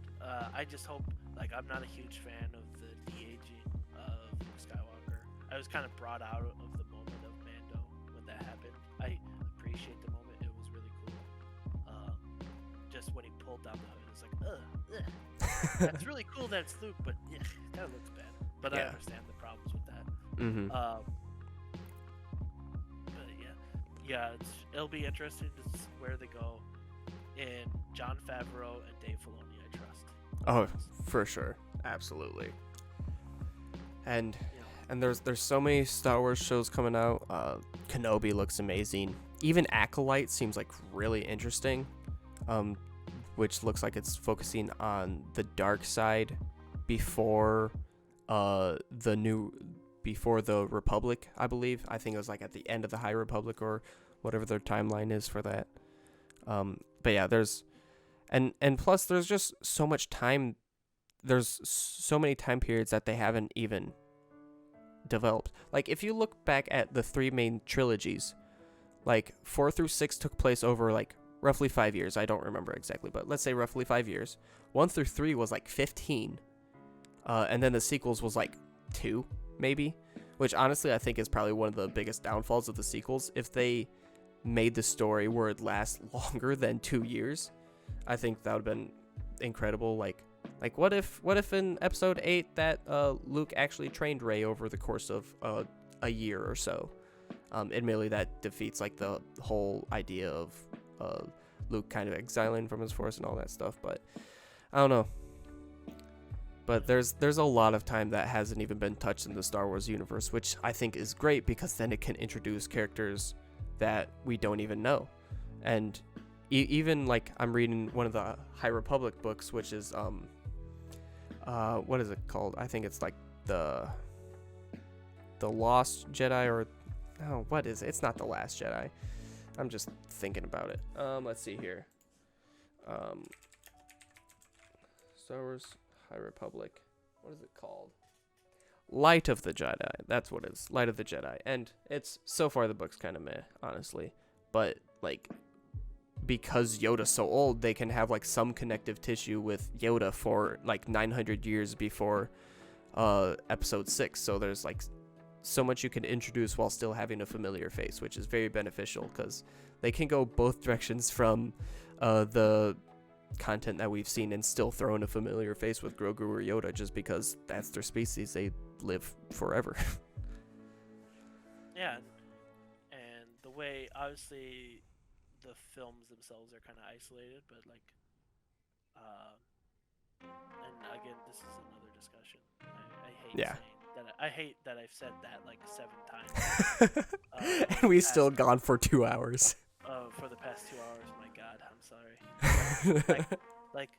I just hope, like, I'm not a huge fan of the de-aging of Skywalker. I was kind of brought out of the moment of Mando when that happened. I appreciate the moment. It was really cool. Just when he pulled down the hood, it's like, ugh. That's really cool that it's Luke, but yeah, it kind of looks bad. But I understand the problems with that. Mm-hmm. But yeah, it'll be interesting to see where they go. In Jon Favreau and Dave Filoni, I trust. Oh, for sure, absolutely. And there's so many Star Wars shows coming out. Kenobi looks amazing. Even Acolyte seems like really interesting, which looks like it's focusing on the dark side before the Republic, I believe. I think it was like at the end of the High Republic or whatever their timeline is for that. But yeah, and plus there's just so much time. There's so many time periods that they haven't even developed. Like if you look back at the 3 main trilogies, like 4 through 6 took place over like roughly 5 years. I don't remember exactly, but let's say roughly 5 years. 1 through 3 was like 15. And then the sequels was like 2, maybe, which honestly I think is probably one of the biggest downfalls of the sequels. If they made the story where it lasts longer than 2 years, I think that would have been incredible. Like what if in episode 8 that Luke actually trained Rey over the course of a year or so? Admittedly, that defeats like the whole idea of Luke kind of exiling from his Force and all that stuff, but I don't know. But there's a lot of time that hasn't even been touched in the Star Wars universe, which I think is great because then it can introduce characters that we don't even know. And even like I'm reading one of the High Republic books, which is what is it called? I think it's like the Lost Jedi, or no, what is it? It's not the Last Jedi. I'm just thinking about it. Let's see here. Star Wars High Republic. What is it called? Light of the Jedi. That's what it is. Light of the Jedi. And it's so far the book's kind of meh, honestly. But like because Yoda's so old, they can have like some connective tissue with Yoda for like 900 years before episode 6. So there's like so much you can introduce while still having a familiar face, which is very beneficial because they can go both directions from the content that we've seen and still throw in a familiar face with Grogu or Yoda just because that's their species. They live forever. Yeah, and the way, obviously, the films themselves are kind of isolated, but like, and again, this is another discussion. I hate saying that. I hate that I've said that like 7 times. And we've still gone for 2 hours. For the past 2 hours, my God, I'm sorry. like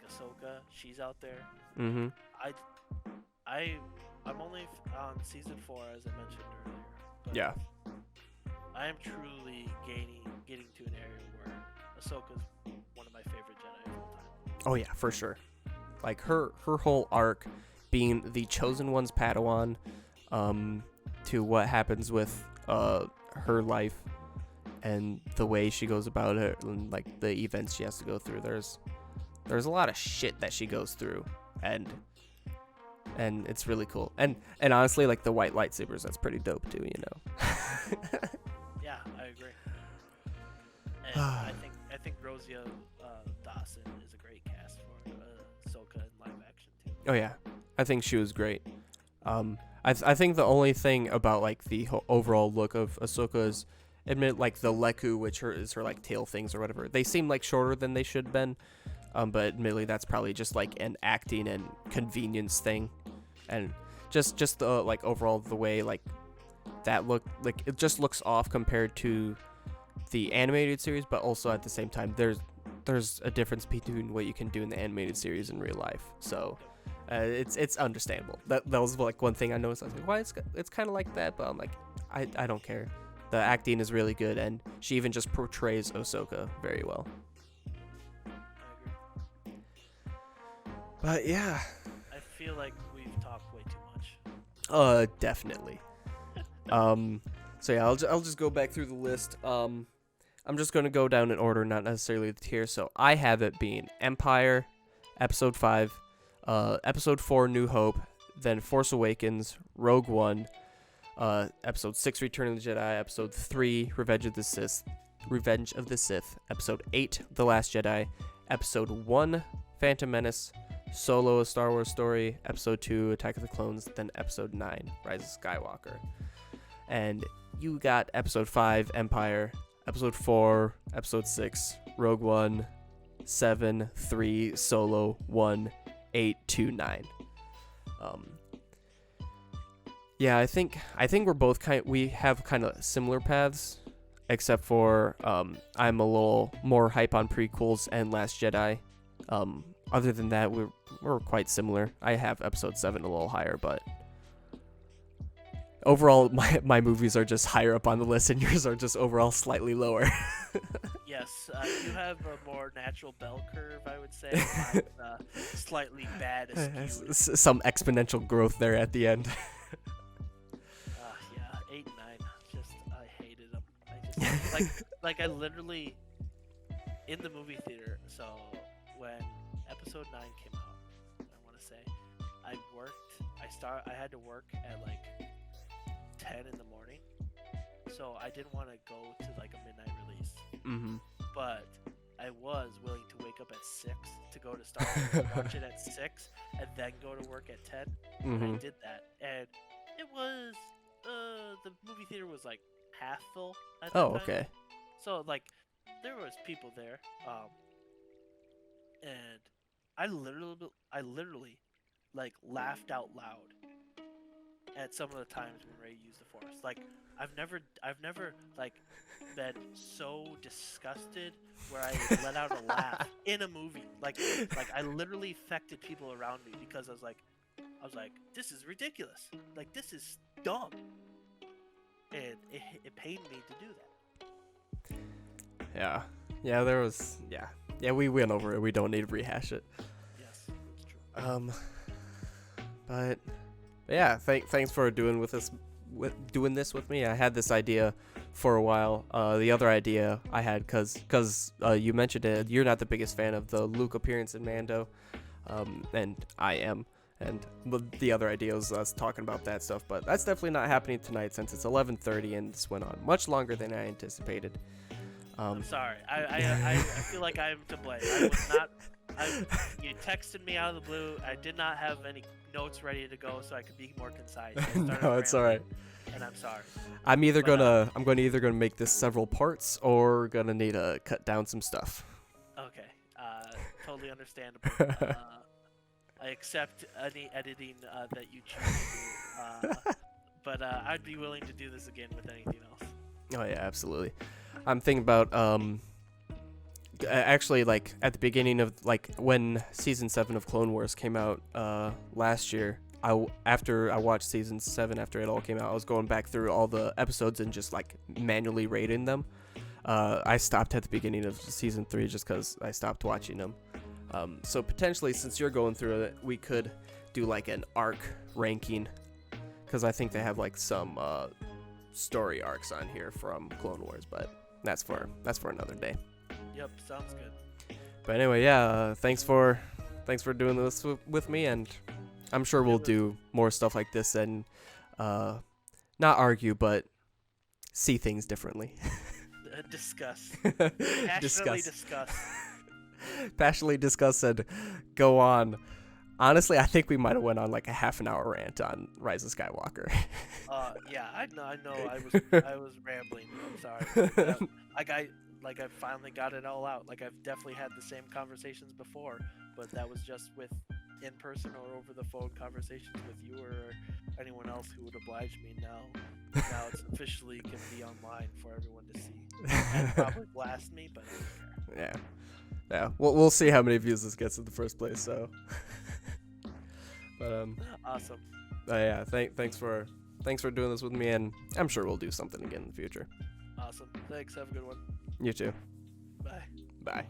Ahsoka, she's out there. Mm-hmm. I'm only on season 4, as I mentioned earlier. But Yeah. I am truly getting to an area where Ahsoka's one of my favorite Jedi of all time. Oh yeah, for sure. Like her whole arc, being the chosen one's Padawan, to what happens with her life, and the way she goes about it, and like the events she has to go through. There's a lot of shit that she goes through, and it's really cool. And honestly, like the white lightsabers, that's pretty dope too, you know. Yeah, I agree. And I think Rosia Dawson is a great cast for Ahsoka in live action too. Oh yeah, I think she was great. I think the only thing about like the overall look of Ahsoka is, like the Leku, which is her like tail things or whatever. They seem like shorter than they should have been. But admittedly, that's probably just like an acting and convenience thing, and just the like overall the way like that look, like it just looks off compared to the animated series. But also at the same time, there's a difference between what you can do in the animated series in real life. So it's understandable. That was like one thing I noticed. I was like, why it's kind of like that, but I'm like, I don't care. The acting is really good, and she even just portrays Ahsoka very well. But yeah. I feel like we've talked way too much. Definitely. So yeah, I'll just go back through the list. I'm just gonna go down in order, not necessarily the tier. So I have it being Empire, Episode 5, Episode 4, New Hope, then Force Awakens, Rogue One, Episode 6, Return of the Jedi, Episode 3, Revenge of the Sith, Episode 8, The Last Jedi, Episode 1, Phantom Menace, Solo, A Star Wars Story, Episode 2, Attack of the Clones, then Episode 9, Ryze Skywalker. And you got Episode 5, Empire, Episode 4, Episode 6, Rogue One, 7, 3, Solo, 1, 8, 2, 9. Yeah, I think we're both we have kind of similar paths, except for I'm a little more hype on prequels and Last Jedi. Other than that, we're quite similar. I have Episode 7 a little higher, but overall, my movies are just higher up on the list, and yours are just overall slightly lower. Yes, you have a more natural bell curve, I would say. Mine's, slightly bad skewed. Some exponential growth there at the end. Yeah, 8 and 9. I hated them. I just like I literally in the movie theater. So when Episode 9 came out, I want to say I had to work at like 10 in the morning, so I didn't want to go to like a midnight release. Mm-hmm. But I was willing to wake up at 6 to go to Star Wars, watch it at 6, and then go to work at 10. Mm-hmm. And I did that, and it was the movie theater was like half full at that time. Okay. So like there was people there, and I literally like laughed out loud at some of the times when Ray used the Force. Like I've never like been so disgusted where I let out a laugh in a movie. Like I literally affected people around me because I was like, this is ridiculous. Like this is dumb. And it pained me to do that. Yeah, there was we went over it. We don't need to rehash it. Yes, that's true. But yeah, thanks for doing this with me. I had this idea for a while. The other idea I had, cause you mentioned it, you're not the biggest fan of the Luke appearance in Mando, and I am. And the other idea was us talking about that stuff, but that's definitely not happening tonight since it's 11:30 and this went on much longer than I anticipated. I'm sorry. I feel like I'm to blame. I was not. You texted me out of the blue. I did not have any notes ready to go, so I could be more concise. No, it's all right. And I'm sorry. I'm gonna make this several parts, or gonna need to cut down some stuff. Okay. Totally understandable. I accept any editing that you choose to do. But I'd be willing to do this again with anything else. Oh yeah, absolutely. I'm thinking about actually, like at the beginning of like when season 7 of Clone Wars came out last year, after I watched season 7, after it all came out, I was going back through all the episodes and just like manually rating them. I stopped at the beginning of season 3 just because I stopped watching them. So potentially, since you're going through it, we could do like an arc ranking, because I think they have like some story arcs on here from Clone Wars, but that's for another day. Yep, sounds good. But anyway, yeah, thanks for doing this with me, and I'm sure we'll do more stuff like this and not argue, but see things differently. Discuss. Discuss. Passionately discuss and go on. Honestly, I think we might have went on like a half an hour rant on Ryze Skywalker. Yeah, I know. I was rambling. I'm sorry. I finally got it all out. Like, I've definitely had the same conversations before, but that was just with in person or over the phone conversations with you or anyone else who would oblige me. Now it's officially going to be online for everyone to see. And probably blast me, but I don't care. Yeah. We'll see how many views this gets in the first place. So, but Awesome. Yeah. Thanks for doing this with me, and I'm sure we'll do something again in the future. Awesome. Thanks. Have a good one. You too. Bye. Bye.